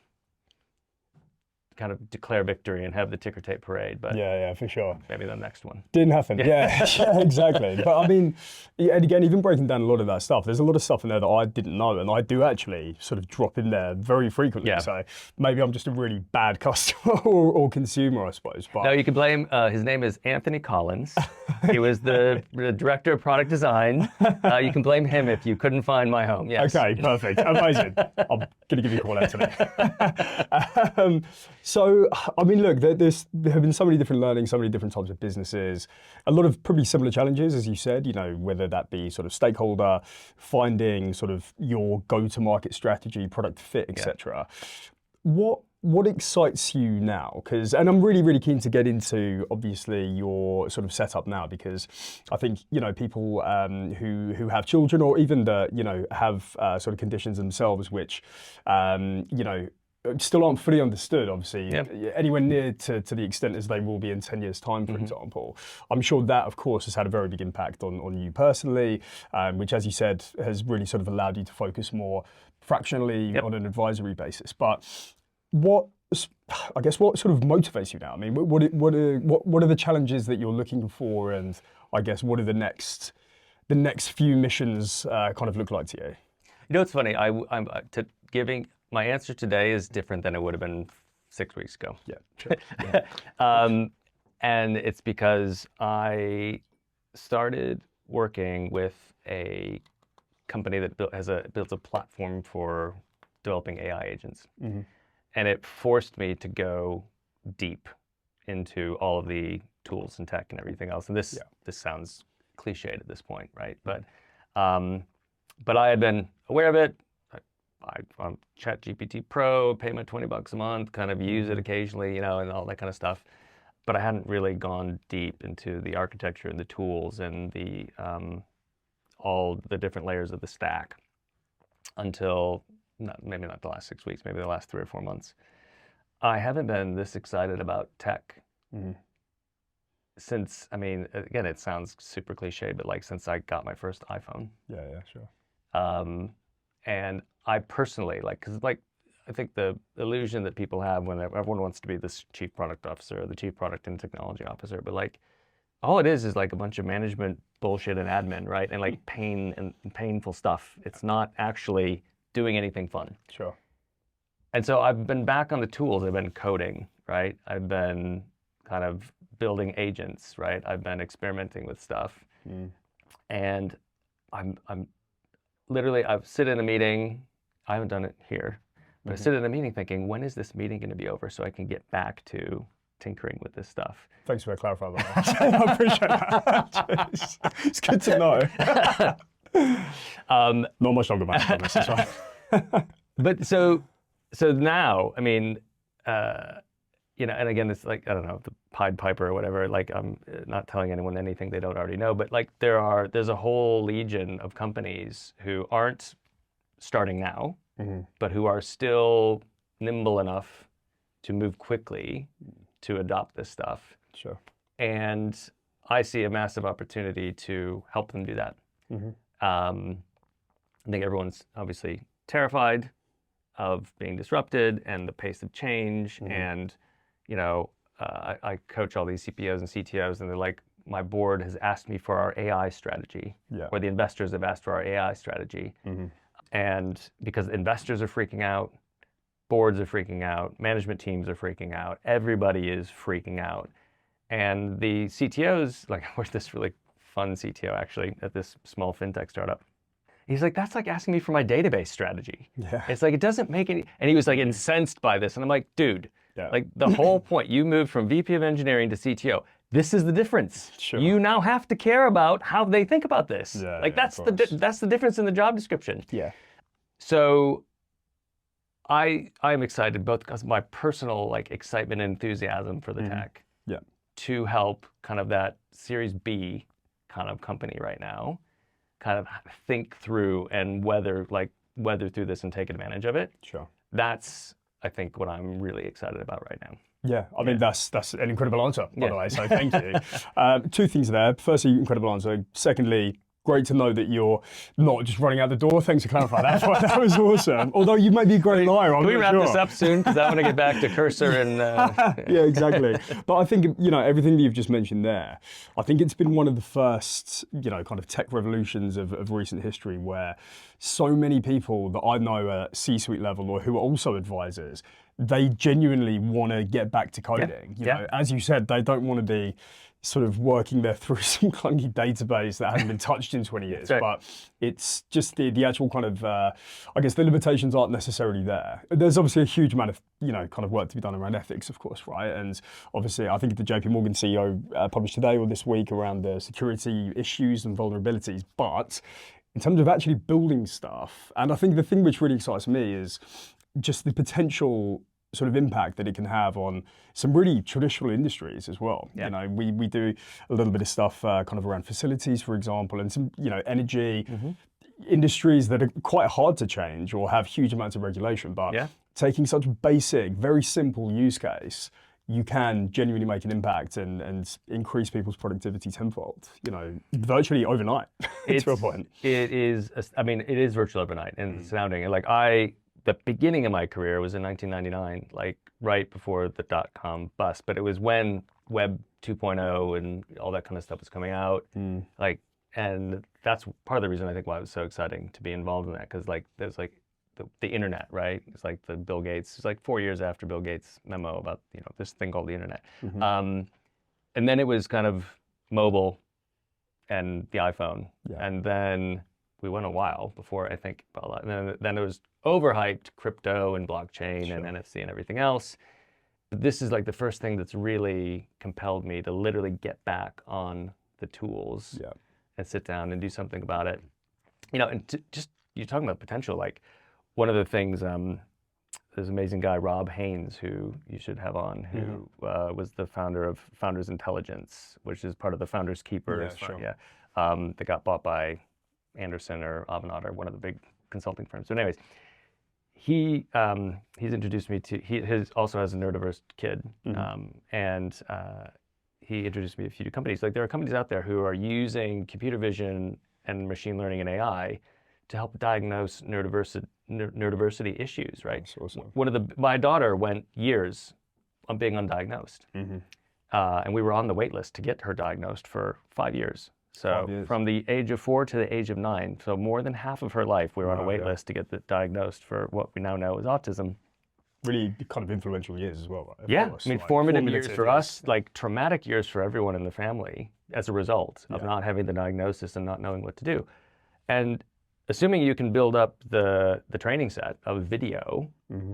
kind of declare victory and have the ticker tape parade, but Yeah, for sure. maybe the next one. Didn't happen. Yeah, yeah, exactly. But I mean, and again, even breaking down a lot of that stuff, there's a lot of stuff in there that I didn't know, and I do actually sort of drop in there very frequently. Yeah. So maybe I'm just a really bad customer or consumer, I suppose. But No, you can blame, his name is Anthony Collins. He was the director of product design. You can blame him if you couldn't find my home, yes. Okay, perfect. Amazing. I'm going to give you a call out today. So, I mean, look, there have been so many different learnings, so many different types of businesses, a lot of pretty similar challenges, as you said, you know, whether that be sort of stakeholder, finding sort of your go-to-market strategy, product fit, etc. What excites you now? And I'm really, really keen to get into, obviously, your sort of setup now, because I think, you know, people who have children or even have sort of conditions themselves, which, you know, still aren't fully understood, obviously, anywhere near to the extent as they will be in 10 years' time, for example. I'm sure that, of course, has had a very big impact on you personally, which, as you said, has really sort of allowed you to focus more fractionally on an advisory basis. But what sort of motivates you now? I mean, what are the challenges that you're looking for, and I guess what are the next few missions kind of look like to you? You know, it's funny. My answer today is different than it would have been 6 weeks ago. Yeah, sure. Yeah. And it's because I started working with a company that builds a platform for developing AI agents. And it forced me to go deep into all of the tools and tech and everything else. And this sounds cliched at this point, right? But I had been aware of it. I'm ChatGPT Pro, pay my $20 a month, kind of use it occasionally, you know, and all that kind of stuff. But I hadn't really gone deep into the architecture and the tools and the all the different layers of the stack until maybe not the last 6 weeks, maybe the last 3 or 4 months. I haven't been this excited about tech since, I mean, again, it sounds super cliche, but like since I got my first iPhone. Yeah, sure. And I personally, because I think the illusion that people have when everyone wants to be this chief product officer or the chief product and technology officer, but like all it is like a bunch of management bullshit and admin, right? And like pain and painful stuff. It's not actually doing anything fun. Sure. And so I've been back on the tools. I've been coding, right? I've been kind of building agents, right? I've been experimenting with stuff. And I'm literally, I sit in a meeting. I haven't done it here, but I sit in a meeting thinking, when is this meeting going to be over so I can get back to tinkering with this stuff? Thanks for clarifying that. I appreciate that. It's good to know. Not much longer back on this, right? But so now, I mean, you know, and again, it's like, I don't know, the Pied Piper or whatever, like I'm not telling anyone anything they don't already know, but like there's a whole legion of companies who aren't starting now, but who are still nimble enough to move quickly to adopt this stuff. Sure. And I see a massive opportunity to help them do that. I think everyone's obviously terrified of being disrupted and the pace of change. And, you know, I coach all these CPOs and CTOs, and they're like, my board has asked me for our AI strategy, or the investors have asked for our AI strategy. And because investors are freaking out, boards are freaking out, management teams are freaking out, everybody is freaking out. And the CTOs, like I worked with this really fun CTO actually at this small fintech startup. He's like, that's like asking me for my database strategy. It's like, it doesn't make any, and he was like incensed by this. And I'm like, dude, like the whole point, you moved from VP of engineering to CTO. This is the difference. You now have to care about how they think about this. Like that's the difference in the job description. So I'm excited both because of my personal like excitement and enthusiasm for the tech to help kind of that Series B kind of company right now kind of think through and weather through this and take advantage of it. That's, I think, what I'm really excited about right now. Yeah, I mean, that's an incredible answer, by the Yeah. way, so thank you. Two things there. Firstly, incredible answer. Secondly, great to know that you're not just running out the door. Thanks for clarifying that. That was awesome. Although you may be a great liar, I'm Can we not wrap sure. this up soon? Because I want to get back to Cursor and... Yeah, exactly. But I think, everything that you've just mentioned there, I think it's been one of the first, kind of tech revolutions of recent history where so many people that I know at C-suite level or who are also advisors, they genuinely want to get back to coding. You know, as you said, they don't want to be sort of working there through some clunky database that hasn't been touched in 20 years. Right. But it's just the actual kind of, I guess the limitations aren't necessarily there. There's obviously a huge amount of, kind of work to be done around ethics, of course, right? And obviously, I think the JP Morgan CEO published today or this week around the security issues and vulnerabilities. But in terms of actually building stuff, and I think the thing which really excites me is just the potential sort of impact that it can have on some really traditional industries as well. Yeah. We do a little bit of stuff kind of around facilities, for example, and some, energy industries that are quite hard to change or have huge amounts of regulation. But taking such basic, very simple use case, you can genuinely make an impact and increase people's productivity tenfold, virtually overnight, to a point. It is virtual overnight and it's astounding. And like the beginning of my career was in 1999, like right before the dot-com bust, but it was when Web 2.0 and all that kind of stuff was coming out. And that's part of the reason I think why it was so exciting to be involved in that, because like there's like the internet, right? It's like the Bill Gates, it's like 4 years after Bill Gates' memo about, this thing called the internet. And then it was kind of mobile and the iPhone. And then we went a while before I think, then it was overhyped crypto and blockchain and NFC and everything else. But this is like the first thing that's really compelled me to literally get back on the tools and sit down and do something about it. And you're talking about potential, like one of the things, there's an amazing guy, Rob Haynes, who you should have on, who was the founder of Founders Intelligence, which is part of the Founders Keepers. That got bought by Anderson or Avanade, or one of the big consulting firms. So anyways, he's introduced me to, he also has a neurodiverse kid, and he introduced me to a few companies. Like there are companies out there who are using computer vision and machine learning and AI to help diagnose neurodiversity issues, right? That's awesome. My daughter went years on being undiagnosed, and we were on the wait list to get her diagnosed for 5 years. So from the age of 4 to the age of 9, so more than half of her life, we were on a wait list to get diagnosed for what we now know is autism. Really kind of influential years as well, right? Yeah, I mean, formative years for us, like traumatic years for everyone in the family as a result of not having the diagnosis and not knowing what to do. And assuming you can build up the training set of video,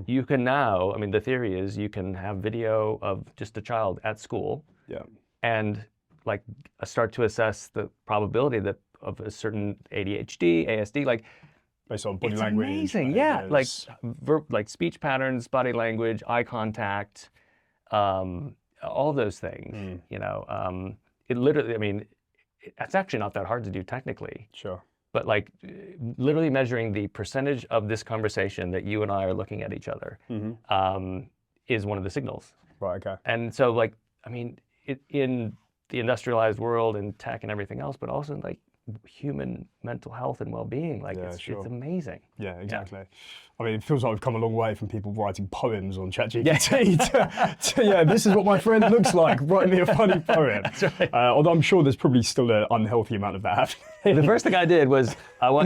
you can now, I mean, the theory is you can have video of just a child at school and like start to assess the probability that of a certain ADHD, ASD, like based on body language. Amazing, like speech patterns, body language, eye contact, all those things. It literally, I mean, it's actually not that hard to do technically. Sure. But like literally measuring the percentage of this conversation that you and I are looking at each other is one of the signals. Right. Okay. And so like, I mean, in the industrialized world and tech and everything else, but also in like human mental health and well-being, like it's amazing. Yeah, exactly. I mean, it feels like we've come a long way from people writing poems on ChatGPT to this is what my friend looks like, write me a funny poem. That's right. Although I'm sure there's probably still an unhealthy amount of that happening. The first thing I did was,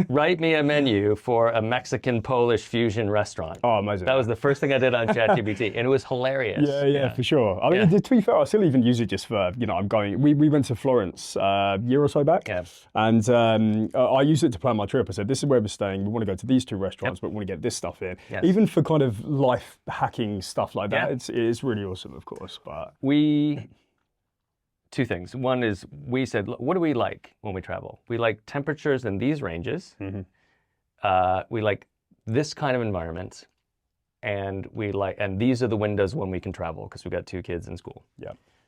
write me a menu for a Mexican-Polish fusion restaurant. Oh, amazing. That was the first thing I did on ChatGPT, and it was hilarious. Yeah, for sure. I mean, to be fair, I still even use it just for, I'm going, we went to Florence a year or so back, and I used it to plan my trip. I said, this is where we're staying. We want to go to these 2 restaurants, but we want to get this stuff in. Even for kind of life hacking stuff like that, it is really awesome, of course. But 2 things. One is we said, what do we like when we travel? We like temperatures in these ranges. We like this kind of environment, and these are the windows when we can travel because we've got 2 kids in school.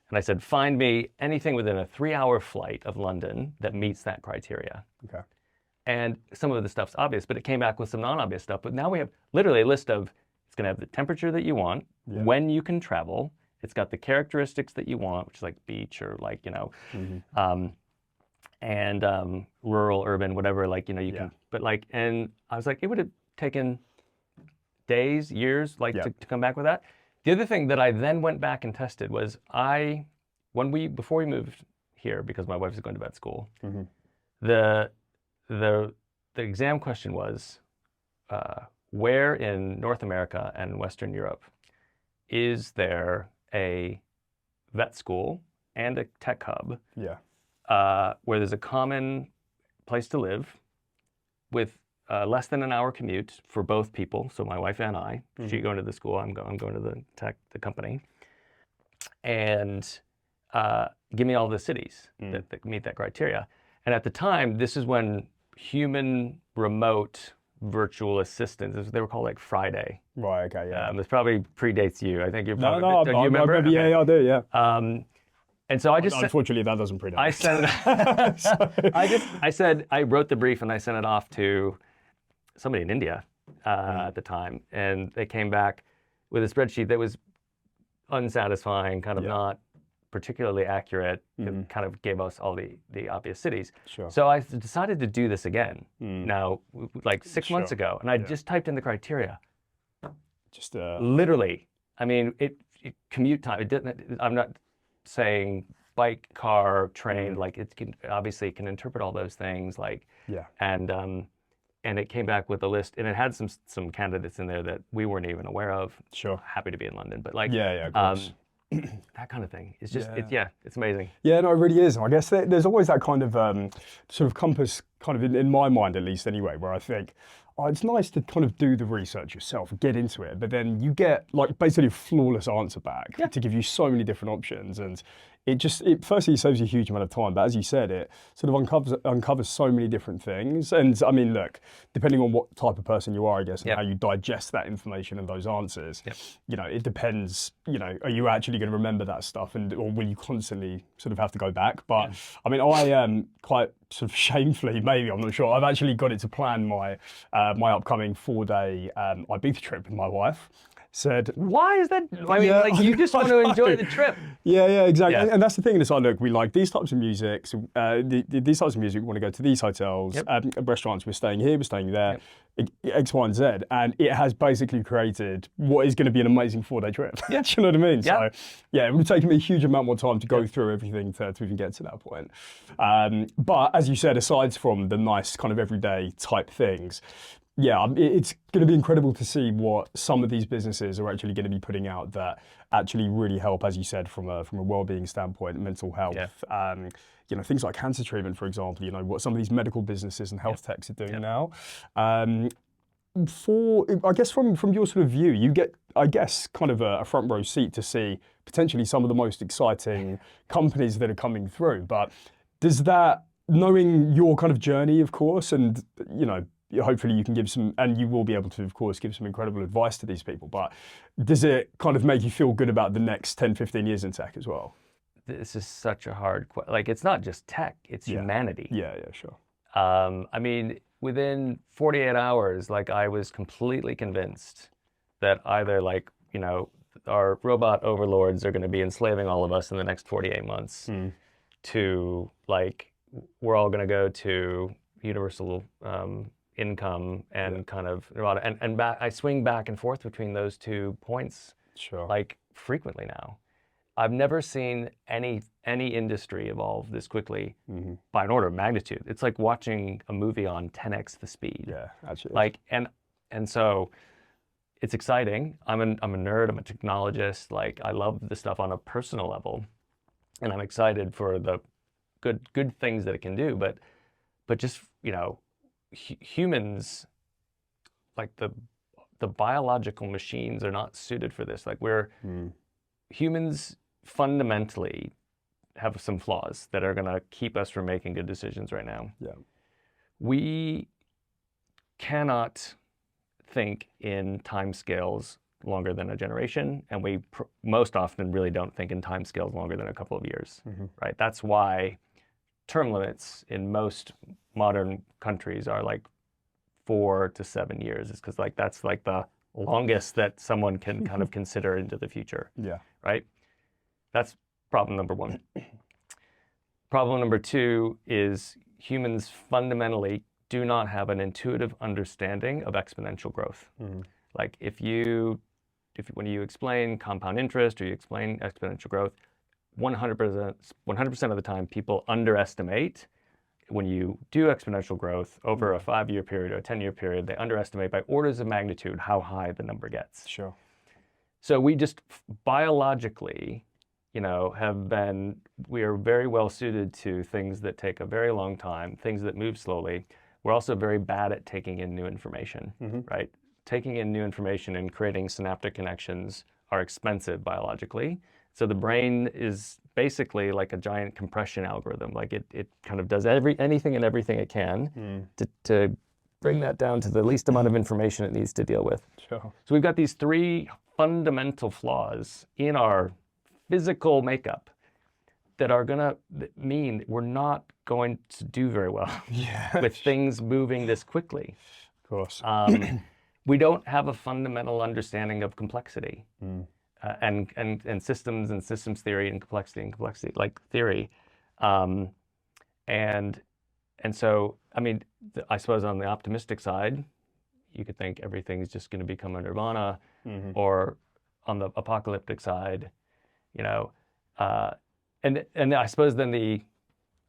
And I said, find me anything within a 3-hour flight of London that meets that criteria. Okay. And some of the stuff's obvious, but it came back with some non-obvious stuff. But now we have literally a list of, it's going to have the temperature that you want, when you can travel, It's got the characteristics that you want, which is like beach or like, and rural, urban, whatever, like, you can, but like, and I was like, it would have taken days, years, like to come back with that. The other thing that I then went back and tested was before we moved here, because my wife is going to vet school, the exam question was, where in North America and Western Europe is there a vet school and a tech hub where there's a common place to live with less than an hour commute for both people, so my wife and I. She's going to the school, I'm going to the company. And give me all the cities that meet that criteria. And at the time, this is when human remote virtual assistants, they were called like Friday. Right, okay, yeah. This probably predates you. I think you're probably... No, do you remember? Maybe, yeah, I do, yeah. And so I just... Unfortunately, that doesn't predate. I sent it... I wrote the brief and I sent it off to somebody in India at the time. And they came back with a spreadsheet that was unsatisfying, kind of not particularly accurate. It kind of gave us all the obvious cities. Sure. So I decided to do this again now, like 6 months ago, and I just typed in the criteria. Just literally, I mean, it commute time. It didn't. I'm not saying bike, car, train. Like it can obviously can interpret all those things. Like and it came back with a list, and it had some candidates in there that we weren't even aware of. Sure. Happy to be in London, but like of course. that kind of thing. It's just it's amazing. Yeah, no, it really is. I guess there's always that kind of sort of compass, kind of in my mind at least anyway, where I think, oh, it's nice to kind of do the research yourself, get into it, but then you get like basically a flawless answer back to give you so many different options, and it firstly saves you a huge amount of time, but as you said, it sort of uncovers so many different things. And I mean, look, depending on what type of person you are, I guess, and how you digest that information and those answers, it depends, are you actually going to remember that stuff, or will you constantly sort of have to go back? But I mean, I am quite sort of shamefully, maybe, I'm not sure, I've actually got it to plan my my upcoming 4-day Ibiza trip with my wife. Said, why is that? I mean, like you just want to enjoy the trip. Yeah, exactly. Yeah. And that's the thing. It's like, look, we like these types of music. So, these types of music. We want to go to these hotels, restaurants. We're staying here. We're staying there. X, Y, and Z. And it has basically created what is going to be an amazing 4-day trip. Do you know what I mean? Yeah. So, yeah, it would take me a huge amount more time to go through everything to even get to that point. But as you said, aside from the nice kind of everyday type things, yeah, it's going to be incredible to see what some of these businesses are actually going to be putting out that actually really help, as you said, from a well-being standpoint, mental health. Things like cancer treatment, for example. What some of these medical businesses and health techs are doing now. I guess from your sort of view, you get, I guess, kind of a front row seat to see potentially some of the most exciting companies that are coming through. But does that, knowing your kind of journey, of course, and hopefully you can give some, and you will be able to, of course, give some incredible advice to these people, but does it kind of make you feel good about the next 10, 15 years in tech as well? This is such a hard question. Like, it's not just tech, it's humanity. Yeah, sure. I mean, within 48 hours, like I was completely convinced that either our robot overlords are going to be enslaving all of us in the next 48 months to like, we're all going to go to universal income and kind of and back. I swing back and forth between those 2 points, like frequently now. I've never seen any industry evolve this quickly by an order of magnitude. It's like watching a movie on 10x the speed. Yeah, actually. Like and so it's exciting. I'm a nerd. I'm a technologist. Like I love the stuff on a personal level, and I'm excited for the good things that it can do. But just humans, like the biological machines are not suited for this. Like humans fundamentally have some flaws that are going to keep us from making good decisions right now. Yeah. We cannot think in timescales longer than a generation, and we most often really don't think in timescales longer than a couple of years, right? That's why term limits in most modern countries are like 4 to 7 years. It's because that's like the longest that someone can kind of consider into the future. Yeah. Right. That's problem number one. Problem number two is humans fundamentally do not have an intuitive understanding of exponential growth. Like when you explain compound interest or you explain exponential growth, 100% of the time people underestimate. When you do exponential growth over a 5-year period or a 10-year period, they underestimate by orders of magnitude how high the number gets. Sure. So we just biologically, we are very well suited to things that take a very long time, things that move slowly. We're also very bad at taking in new information, right? Taking in new information and creating synaptic connections are expensive biologically. So the brain is basically like a giant compression algorithm. Like it kind of does anything and everything it can to bring that down to the least amount of information it needs to deal with. Sure. So we've got these 3 fundamental flaws in our physical makeup that are going to mean we're not going to do very well with things moving this quickly. Of course. We don't have a fundamental understanding of complexity and systems theory and complexity like theory. And so, I mean, I suppose on the optimistic side, you could think everything's just going to become a nirvana, or on the apocalyptic side, and I suppose then the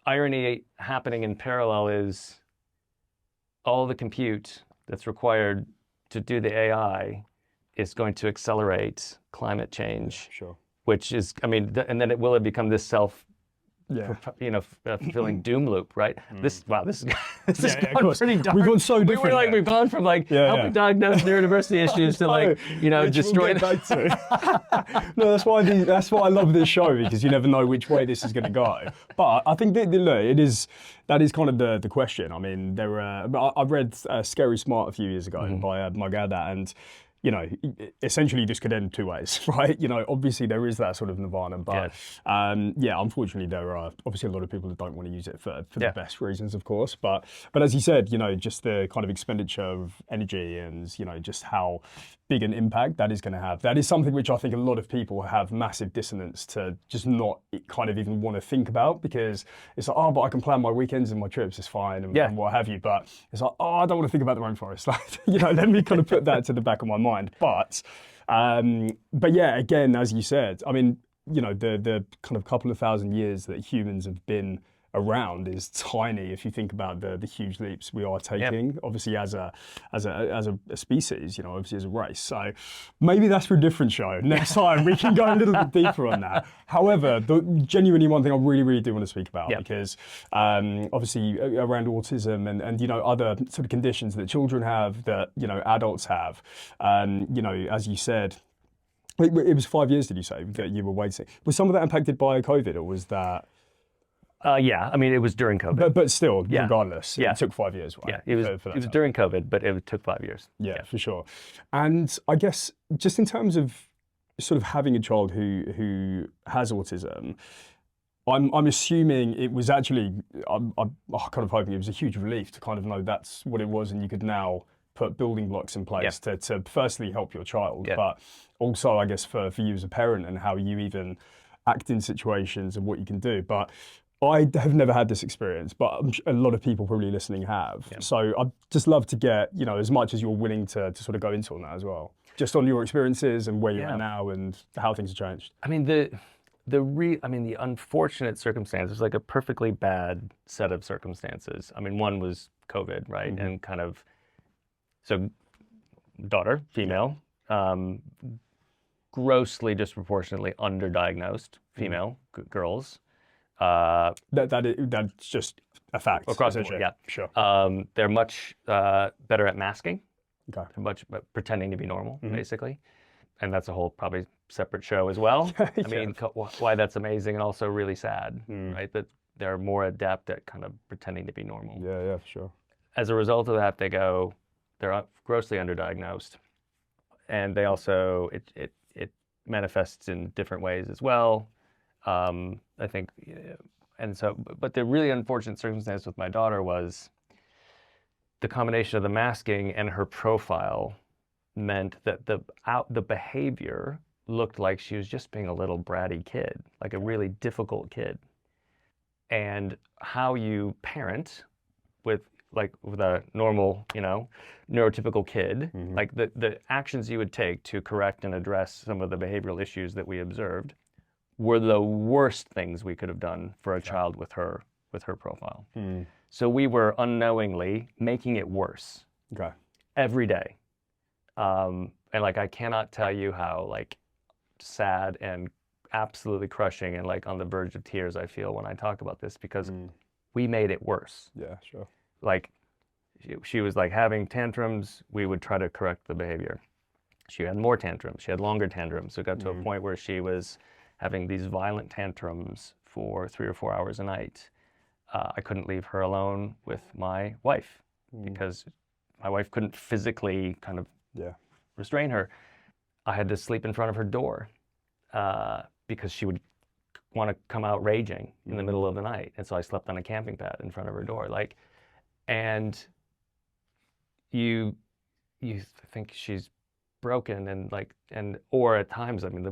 irony happening in parallel is all the compute that's required to do the AI is going to accelerate climate change, which is, I mean, and then will it become this fulfilling doom loop, right? This is gone pretty dark. We've gone so different. We've gone from helping diagnose neurodiversity issues to destroying. No, that's why I love this show, because you never know which way this is going to go. But I think that is kind of the question. I mean, I read Scary Smart a few years ago by Magada, and essentially this could end 2 ways, right? Obviously there is that sort of nirvana, but unfortunately there are obviously a lot of people that don't want to use it for the best reasons, of course. But as you said, just the kind of expenditure of energy and, just how big an impact that is going to have. That is something which I think a lot of people have massive dissonance to just not kind of even want to think about, because it's like, oh, but I can plan my weekends and my trips, it's fine, and what have you. But it's like, oh, I don't want to think about the rainforest. Like, let me kind of put that to the back of my mind. But yeah, again, as you said, I mean, the kind of couple of thousand years that humans have been around is tiny if you think about the huge leaps we are taking, obviously as a species, obviously as a race. So maybe that's for a different show. Next time we can go a little bit deeper on that. However, genuinely one thing I really, really do want to speak about, because obviously around autism and other sort of conditions that children have, that adults have, as you said, it was 5 years, did you say, that you were waiting? Was some of that impacted by COVID, or was that? I mean, it was during COVID. But still, regardless, it took 5 years, right? Yeah, it was during COVID, but it took 5 years. Yeah, for sure. And I guess just in terms of sort of having a child who has autism, I'm assuming it was actually, I'm kind of hoping it was a huge relief to kind of know that's what it was, and you could now put building blocks in place to firstly help your child, but also, I guess, for you as a parent and how you even act in situations and what you can do. But I have never had this experience, but a lot of people probably listening have. Yeah. So I'd just love to get, as much as you're willing to sort of go into on that as well, just on your experiences and where you're at now and how things have changed. I mean, the unfortunate circumstances, like a perfectly bad set of circumstances. I mean, one was COVID, right? And kind of, so daughter, female, grossly disproportionately underdiagnosed female girls. That's just a fact across the board. Yeah, sure. They're much better at masking, much pretending to be normal, basically, and that's a whole probably separate show as well. I mean, why that's amazing and also really sad, right? That they're more adept at kind of pretending to be normal. Yeah, for sure. As a result of that, they're grossly underdiagnosed, and they also it manifests in different ways as well. I think, and so, but the really unfortunate circumstance with my daughter was the combination of the masking and her profile meant that the behavior looked like she was just being a little bratty kid, like a really difficult kid. And how you parent with a normal, neurotypical kid, like the actions you would take to correct and address some of the behavioral issues that we observed were the worst things we could have done for a child with her profile. So we were unknowingly making it worse every day. And like, I cannot tell you how like sad and absolutely crushing and like on the verge of tears I feel when I talk about this, because we made it worse. Yeah, sure. Like she was like having tantrums, we would try to correct the behavior. She had more tantrums, she had longer tantrums. So it got to a point where she was having these violent tantrums for 3 or 4 hours a night. I couldn't leave her alone with my wife because my wife couldn't physically kind of restrain her. I had to sleep in front of her door because she would want to come out raging in the middle of the night. And so I slept on a camping pad in front of her door. Like, and you think she's broken and like, or at times, I mean, the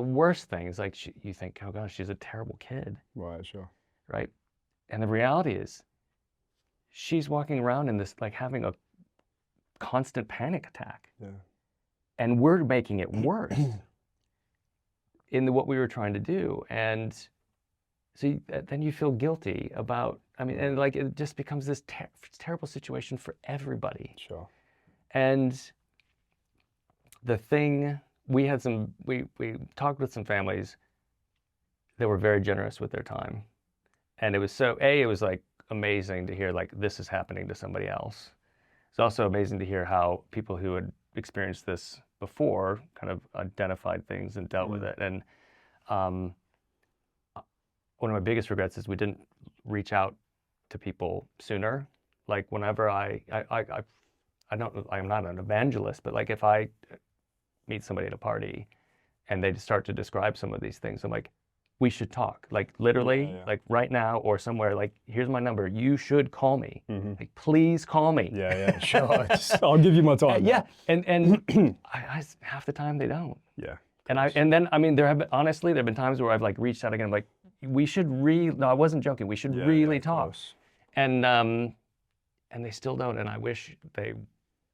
worst thing is like, you think, oh gosh, she's a terrible kid. Right, sure. Right. And the reality is she's walking around in this, like having a constant panic attack. Yeah. And we're making it worse in what we were trying to do. And so then you feel guilty about, I mean, and like it just becomes this terrible situation for everybody. Sure. And the thing, we talked with some families that were very generous with their time. And it was it was like amazing to hear like this is happening to somebody else. It's also amazing to hear how people who had experienced this before kind of identified things and dealt with it. And one of my biggest regrets is we didn't reach out to people sooner. Like whenever I'm not an evangelist, but like if I meet somebody at a party and they start to describe some of these things, I'm like, we should talk, like literally, like right now or somewhere, like, here's my number. You should call me. Like, please call me. Yeah, sure. I'll give you my time. Yeah, and I half the time they don't. Yeah. And then, I mean, there have been times where I've like reached out again, like, we should no, I wasn't joking. We should really talk. And they still don't. And I wish they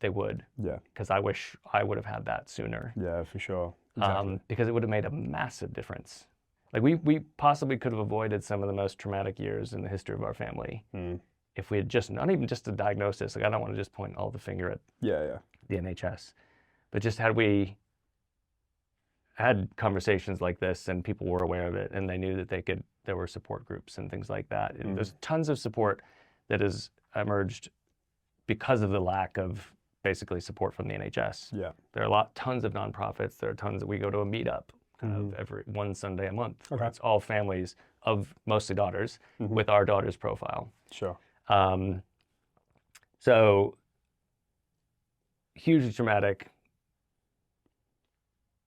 would. Yeah. Because I wish I would have had that sooner. Yeah, for sure. Exactly. Because it would have made a massive difference. Like we possibly could have avoided some of the most traumatic years in the history of our family if we had just, not even just a diagnosis, like I don't want to just point all the finger at the NHS, but just had we had conversations like this and people were aware of it and they knew that there were support groups and things like that. And there's tons of support that has emerged because of the lack of basically support from the NHS. Yeah. There are tons of nonprofits. There are tons that we go to a meetup of every one Sunday a month. Okay. It's all families of mostly daughters with our daughter's profile. Sure. So hugely traumatic.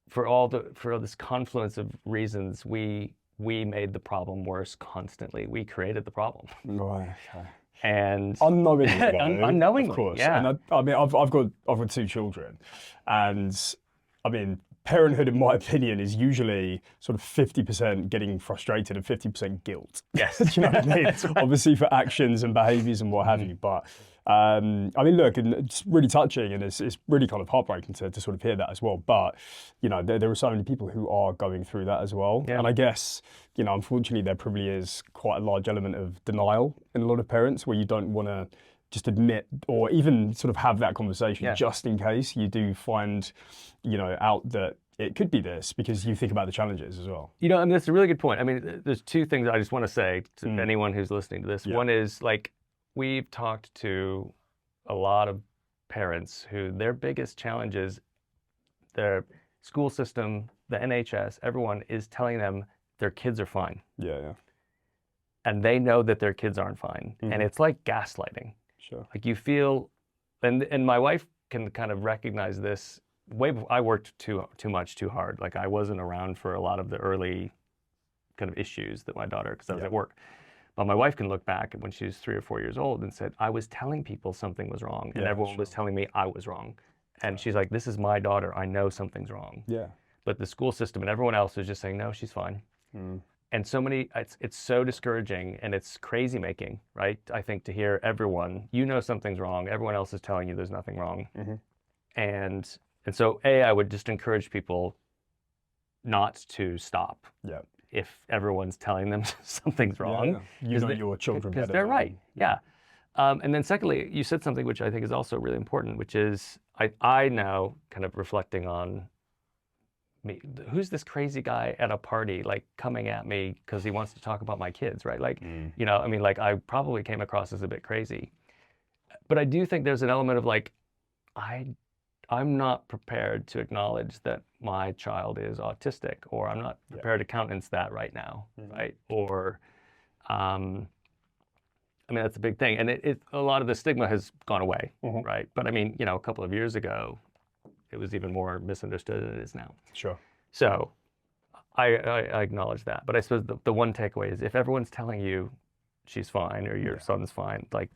For this confluence of reasons, we made the problem worse constantly. We created the problem. Right. Okay. And unknowingly, unknowingly, of course. Yeah. And I mean, I've got 2 children, and I mean, parenthood, in my opinion, is usually sort of 50% getting frustrated and 50% guilt. Yes. Do you know what I mean? That's right. Obviously for actions and behaviours and what have you. But I mean, look, and it's really touching and it's really kind of heartbreaking to sort of hear that as well. But, you know, there are so many people who are going through that as well. Yeah. And I guess, you know, unfortunately, there probably is quite a large element of denial in a lot of parents where you don't want to just admit or even sort of have that conversation just in case you do find, you know, out that it could be this, because you think about the challenges as well. You know, and that's a really good point. I mean, there's 2 things I just want to say to anyone who's listening to this. Yeah. One is, like, we've talked to a lot of parents who their biggest challenge is their school system, the NHS, everyone is telling them their kids are fine. Yeah. And they know that their kids aren't fine. And it's like gaslighting. Sure. Like you feel, and my wife can kind of recognize this way before. I worked too much, too hard. Like I wasn't around for a lot of the early kind of issues that my daughter, because I was at work. But my wife can look back at when she was 3 or 4 years old and said, I was telling people something was wrong, and everyone was telling me I was wrong. And she's like, this is my daughter. I know something's wrong. Yeah. but the school system and everyone else is just saying, no, she's fine. And so many, it's so discouraging and it's crazy making, right? I think to hear everyone, you know something's wrong, everyone else is telling you there's nothing wrong. And so I would just encourage people not to stop. Yeah. If everyone's telling them something's wrong. Yeah. You know your children better. Because they're right. Yeah. And then secondly, you said something which I think is also really important, which is I now kind of reflecting on me, who's this crazy guy at a party, like coming at me because he wants to talk about my kids, right? Like, you know, I mean, like I probably came across as a bit crazy, but I do think there's an element of like, I'm not prepared to acknowledge that my child is autistic, or I'm not prepared to countenance that right now, right? Or, I mean, that's a big thing. And a lot of the stigma has gone away, right? But I mean, you know, a couple of years ago, it was even more misunderstood than it is now. Sure. So I acknowledge that. But I suppose the one takeaway is if everyone's telling you she's fine or your son's fine, like,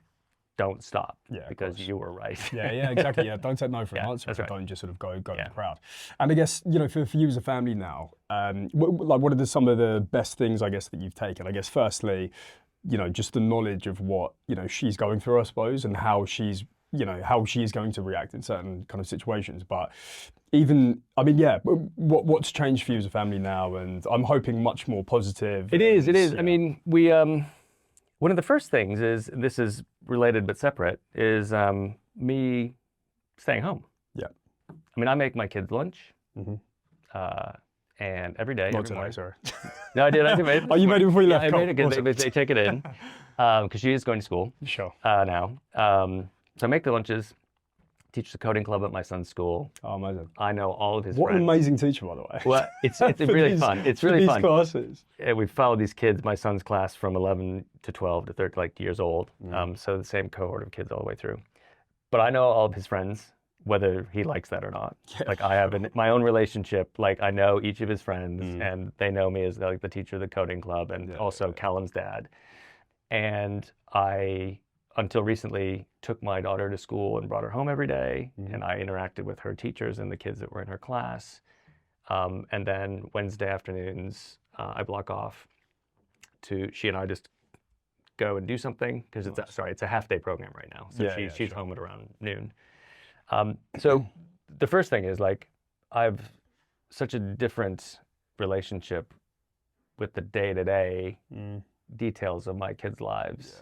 don't stop because you were right. Yeah, exactly. Yeah, don't take no for an answer. That's right. Don't just sort of go with the crowd. And I guess, you know, for you as a family now, what are some of the best things, I guess, that you've taken? I guess, firstly, you know, just the knowledge of what, you know, she's going through, I suppose, and how she's, you know, how she's going to react in certain kind of situations. But even, I mean, what's changed for you as a family now? And I'm hoping much more positive. It is. Yeah. I mean, we, one of the first things is, and this is related but separate, is me staying home. Yeah. I mean, I make my kids lunch, and every day. Not today, sorry. No, I did. I made it. Oh, you made it before you left? I made it because they take it in, because she is going to school. Sure. Now. So I make the lunches, teach the coding club at my son's school. Oh, amazing. I know all of his What friends. an amazing teacher, by the way. Well, it's really fun. It's really fun. These classes. We followed these kids, my son's class, from 11 to 12 to 30, like years old. So the same cohort of kids all the way through. But I know all of his friends, whether he likes that or not. Yeah. Like I have my own relationship. Like I know each of his friends, and they know me as like the teacher of the coding club, and also Callum's dad. And I, until recently, took my daughter to school and brought her home every day, and I interacted with her teachers and the kids that were in her class. And then Wednesday afternoons, I block off she and I just go and do something, because it's a half-day program right now. So she's home at around noon. So the first thing is, like, I've such a different relationship with the day-to-day details of my kids' lives.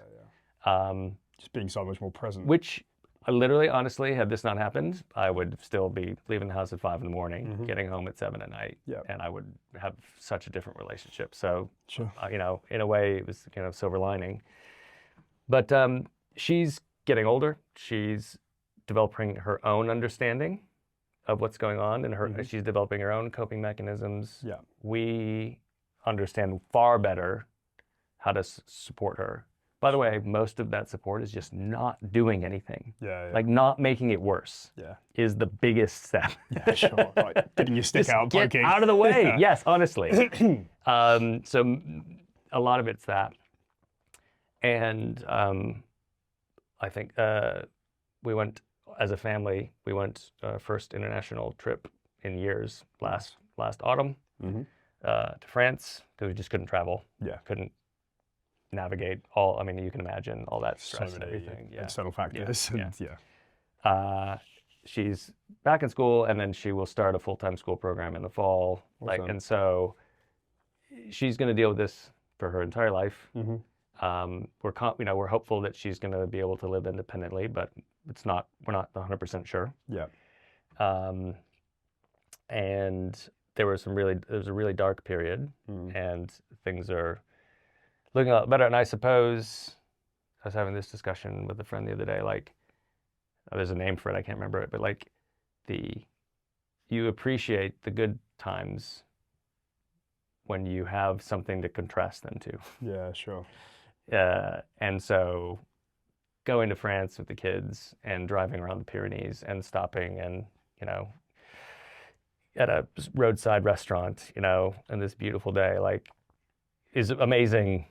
Just being so much more present. Which, I literally, honestly, had this not happened, I would still be leaving the house at 5 in the morning, getting home at 7 at night, and I would have such a different relationship. So, you know, in a way, it was kind of silver lining. But she's getting older. She's developing her own understanding of what's going on, and she's developing her own coping mechanisms. Yeah. We understand far better how to support her. By the way, most of that support is just not doing anything. Like not making it worse is the biggest step. Yeah, sure. Like getting your stick out, get poking. out of the way. Yes, honestly. So a lot of it's that. And I think we went, as a family, we went first international trip in years last autumn to France, because we just couldn't travel. Couldn't navigate I mean, you can imagine all that stress and everything. External factors. She's back in school, and then she will start a full-time school program in the fall. Awesome. And so she's going to deal with this for her entire life. We're hopeful that she's going to be able to live independently, but we're not 100% sure. And there was a really dark period, and things are looking a lot better. And I suppose I was having this discussion with a friend the other day, like, there's a name for it, I can't remember it, but like you appreciate the good times when you have something to contrast them to. Yeah, sure. And so going to France with the kids and driving around the Pyrenees and stopping and, you know, at a roadside restaurant, you know, on this beautiful day, like, is amazing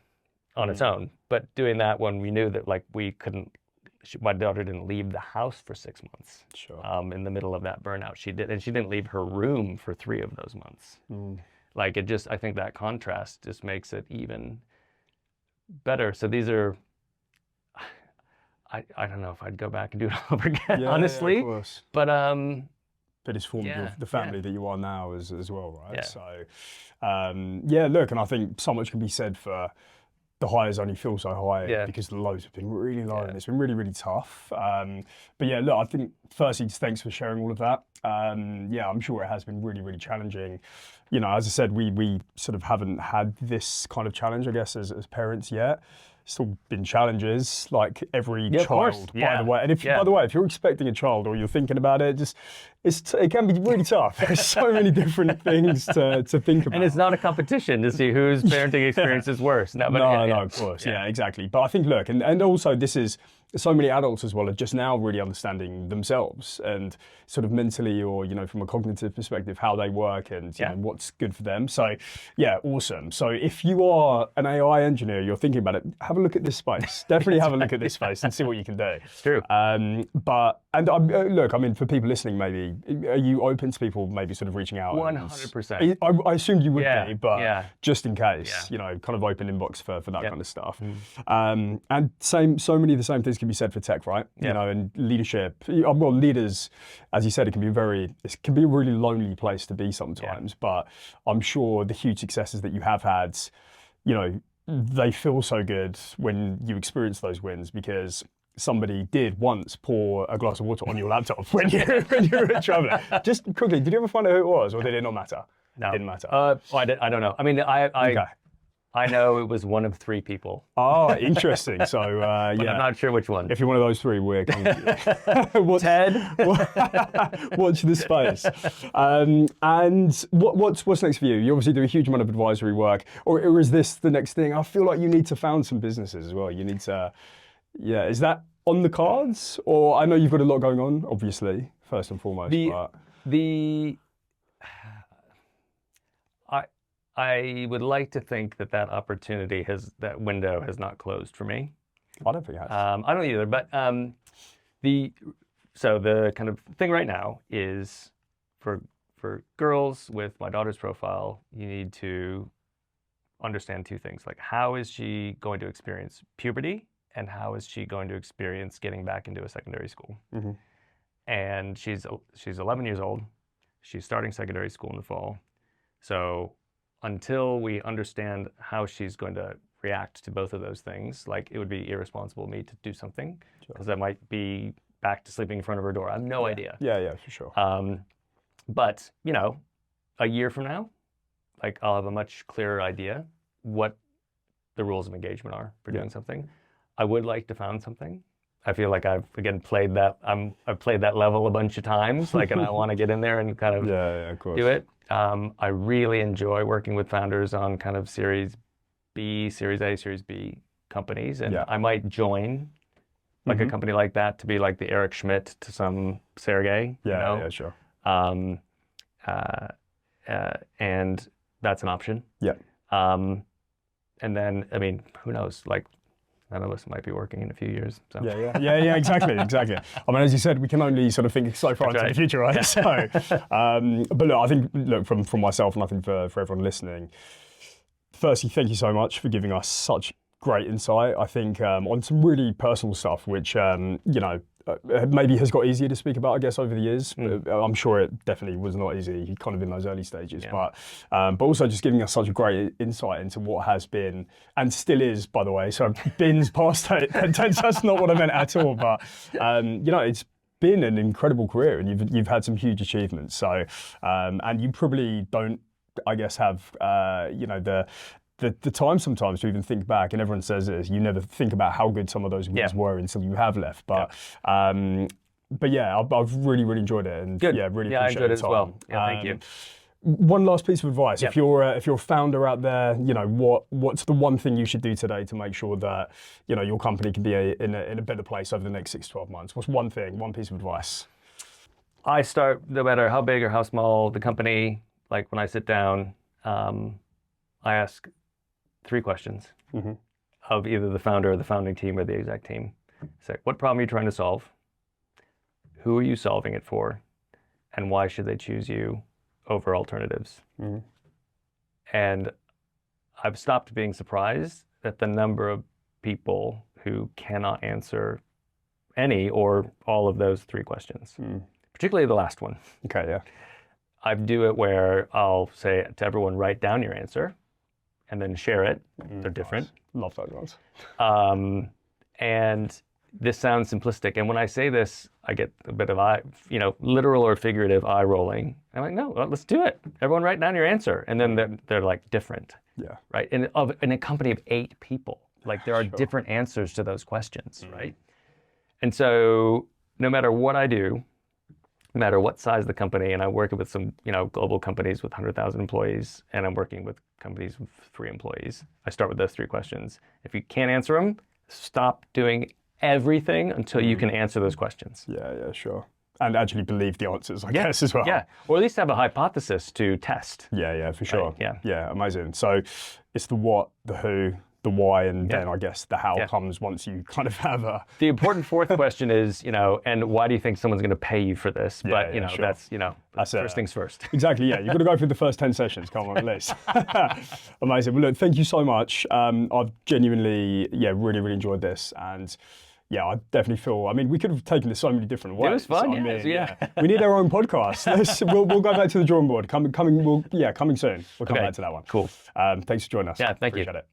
on its own. But doing that when we knew that, like, my daughter didn't leave the house for 6 months. Sure. In the middle of that burnout, she didn't leave her room for 3 of those months. Like I think that contrast just makes it even better. So these are, I don't know if I'd go back and do it all over again, honestly. Yeah, of course. But it's formed the family that you are now as well, right? Yeah. So, yeah, look, and I think so much can be said for the highs only feel so high because the lows have been really low and it's been really, really tough. But yeah, look, I think firstly, just thanks for sharing all of that. Yeah, I'm sure it has been really, really challenging. You know, as I said, we sort of haven't had this kind of challenge, I guess, as parents yet. Still been challenges, like every child, by the way. And by the way, if you're expecting a child or you're thinking about it, it can be really tough. There's so many different things to think about. And it's not a competition to see whose parenting experience is worse. No, of course. Yeah, exactly. But I think, look, and also this is, so many adults as well are just now really understanding themselves and sort of mentally or, you know, from a cognitive perspective, how they work and you know, what's good for them. So yeah, awesome. So if you are an AI engineer, you're thinking about it, have a look at this space. Definitely have a look at this space and see what you can do. It's true. Look, I mean, for people listening, maybe, are you open to people maybe sort of reaching out? 100%. I assumed you would be, but just in case, you know, kind of open inbox for that kind of stuff. And so many of the same things can be said for tech, right? You know, and leadership. Well, leaders, as you said, it can be a really lonely place to be sometimes. But I'm sure the huge successes that you have had, you know, they feel so good when you experience those wins because somebody did once pour a glass of water on your laptop when you were at Travelex. Just quickly, did you ever find out who it was, or did it not matter? No, it didn't matter. I don't know. I mean, I know it was one of 3 people. Oh, interesting. So I'm not sure which one. If you're one of those 3, we're coming to you. Ted, watch this space. And what's next for you? You obviously do a huge amount of advisory work, or is this the next thing? I feel like you need to found some businesses as well. You need to, is that on the cards? Or I know you've got a lot going on, obviously, first and foremost. I would like to think that opportunity that window has not closed for me. I don't think it has. I don't either, but the kind of thing right now is for girls with my daughter's profile, you need to understand 2 things. Like, how is she going to experience puberty and how is she going to experience getting back into a secondary school? And she's 11 years old. She's starting secondary school in the fall. So until we understand how she's going to react to both of those things, like, it would be irresponsible of me to do something because that might be back to sleeping in front of her door. I have no idea. Yeah, for sure. But, you know, a year from now, like, I'll have a much clearer idea what the rules of engagement are for doing something. I would like to found something. I feel like I've played that level a bunch of times, like, and I want to get in there and kind of, of course. do it. I really enjoy working with founders on kind of Series B, Series A, Series B companies, and I might join like a company like that to be like the Eric Schmidt to some Sergey. Yeah, sure. And that's an option. Yeah. And then, I mean, who knows? Like, none of us might be working in a few years. So. Yeah, exactly. I mean, as you said, we can only sort of think so far into the future, right? So, but look, I think, from myself, and I think for everyone listening, firstly, thank you so much for giving us such great insight. I think on some really personal stuff, which you know, maybe has got easier to speak about, I guess, over the years. But I'm sure it definitely was not easy, kind of in those early stages. But also just giving us such a great insight into what has been and still is, by the way. So bin's past tense. That's not what I meant at all. But you know, it's been an incredible career, and you've had some huge achievements. So and you probably don't, I guess, have you know, the time sometimes to even think back, and everyone says this, you never think about how good some of those wins were until you have left. But yeah, I've really enjoyed it, and really appreciate I enjoyed it as well. Thank you. One last piece of advice: if you're a founder out there, you know, what's the one thing you should do today to make sure that, you know, your company can be in a better place over the next 6 to 12 months? What's one piece of advice? I start, no matter how big or how small the company, like, when I sit down, I ask 3 questions of either the founder or the founding team or the exec team. Say, what problem are you trying to solve? Who are you solving it for? And why should they choose you over alternatives? Mhm. And I've stopped being surprised at the number of people who cannot answer any or all of those three questions, particularly the last one. Okay, yeah. I do it where I'll say to everyone, write down your answer and then share it. They're different. Nice. Love those ones. And this sounds simplistic. And when I say this, I get a bit of literal or figurative eye rolling. I'm like, no, let's do it. Everyone write down your answer. And then they're like different. Yeah. Right. In a company of 8 people, like there are different answers to those questions. Right. And so no matter what I do, no matter what size the company, and I work with some, global companies with 100,000 employees, and I'm working with companies with 3 employees, I start with those 3 questions. If you can't answer them, stop doing everything until you can answer those questions. Yeah, sure. And actually believe the answers, I guess, as well. Yeah, or at least have a hypothesis to test. Yeah, for sure. Right, Yeah, amazing. So it's the what, the who, the why, and then I guess the how comes once you kind of have a... The important 4th question is, and why do you think someone's going to pay you for this? But, sure. that's first things first. Exactly, yeah. You've got to go through the first 10 sessions, come on, at least. Amazing. Well, look, thank you so much. I've genuinely, really, really enjoyed this. And yeah, I definitely feel, we could have taken this so many different ways. It was fun, We need our own podcast. We'll go back to the drawing board. Coming soon. We'll come back to that one. Cool. Thanks for joining us. Yeah, thank you. Appreciate it.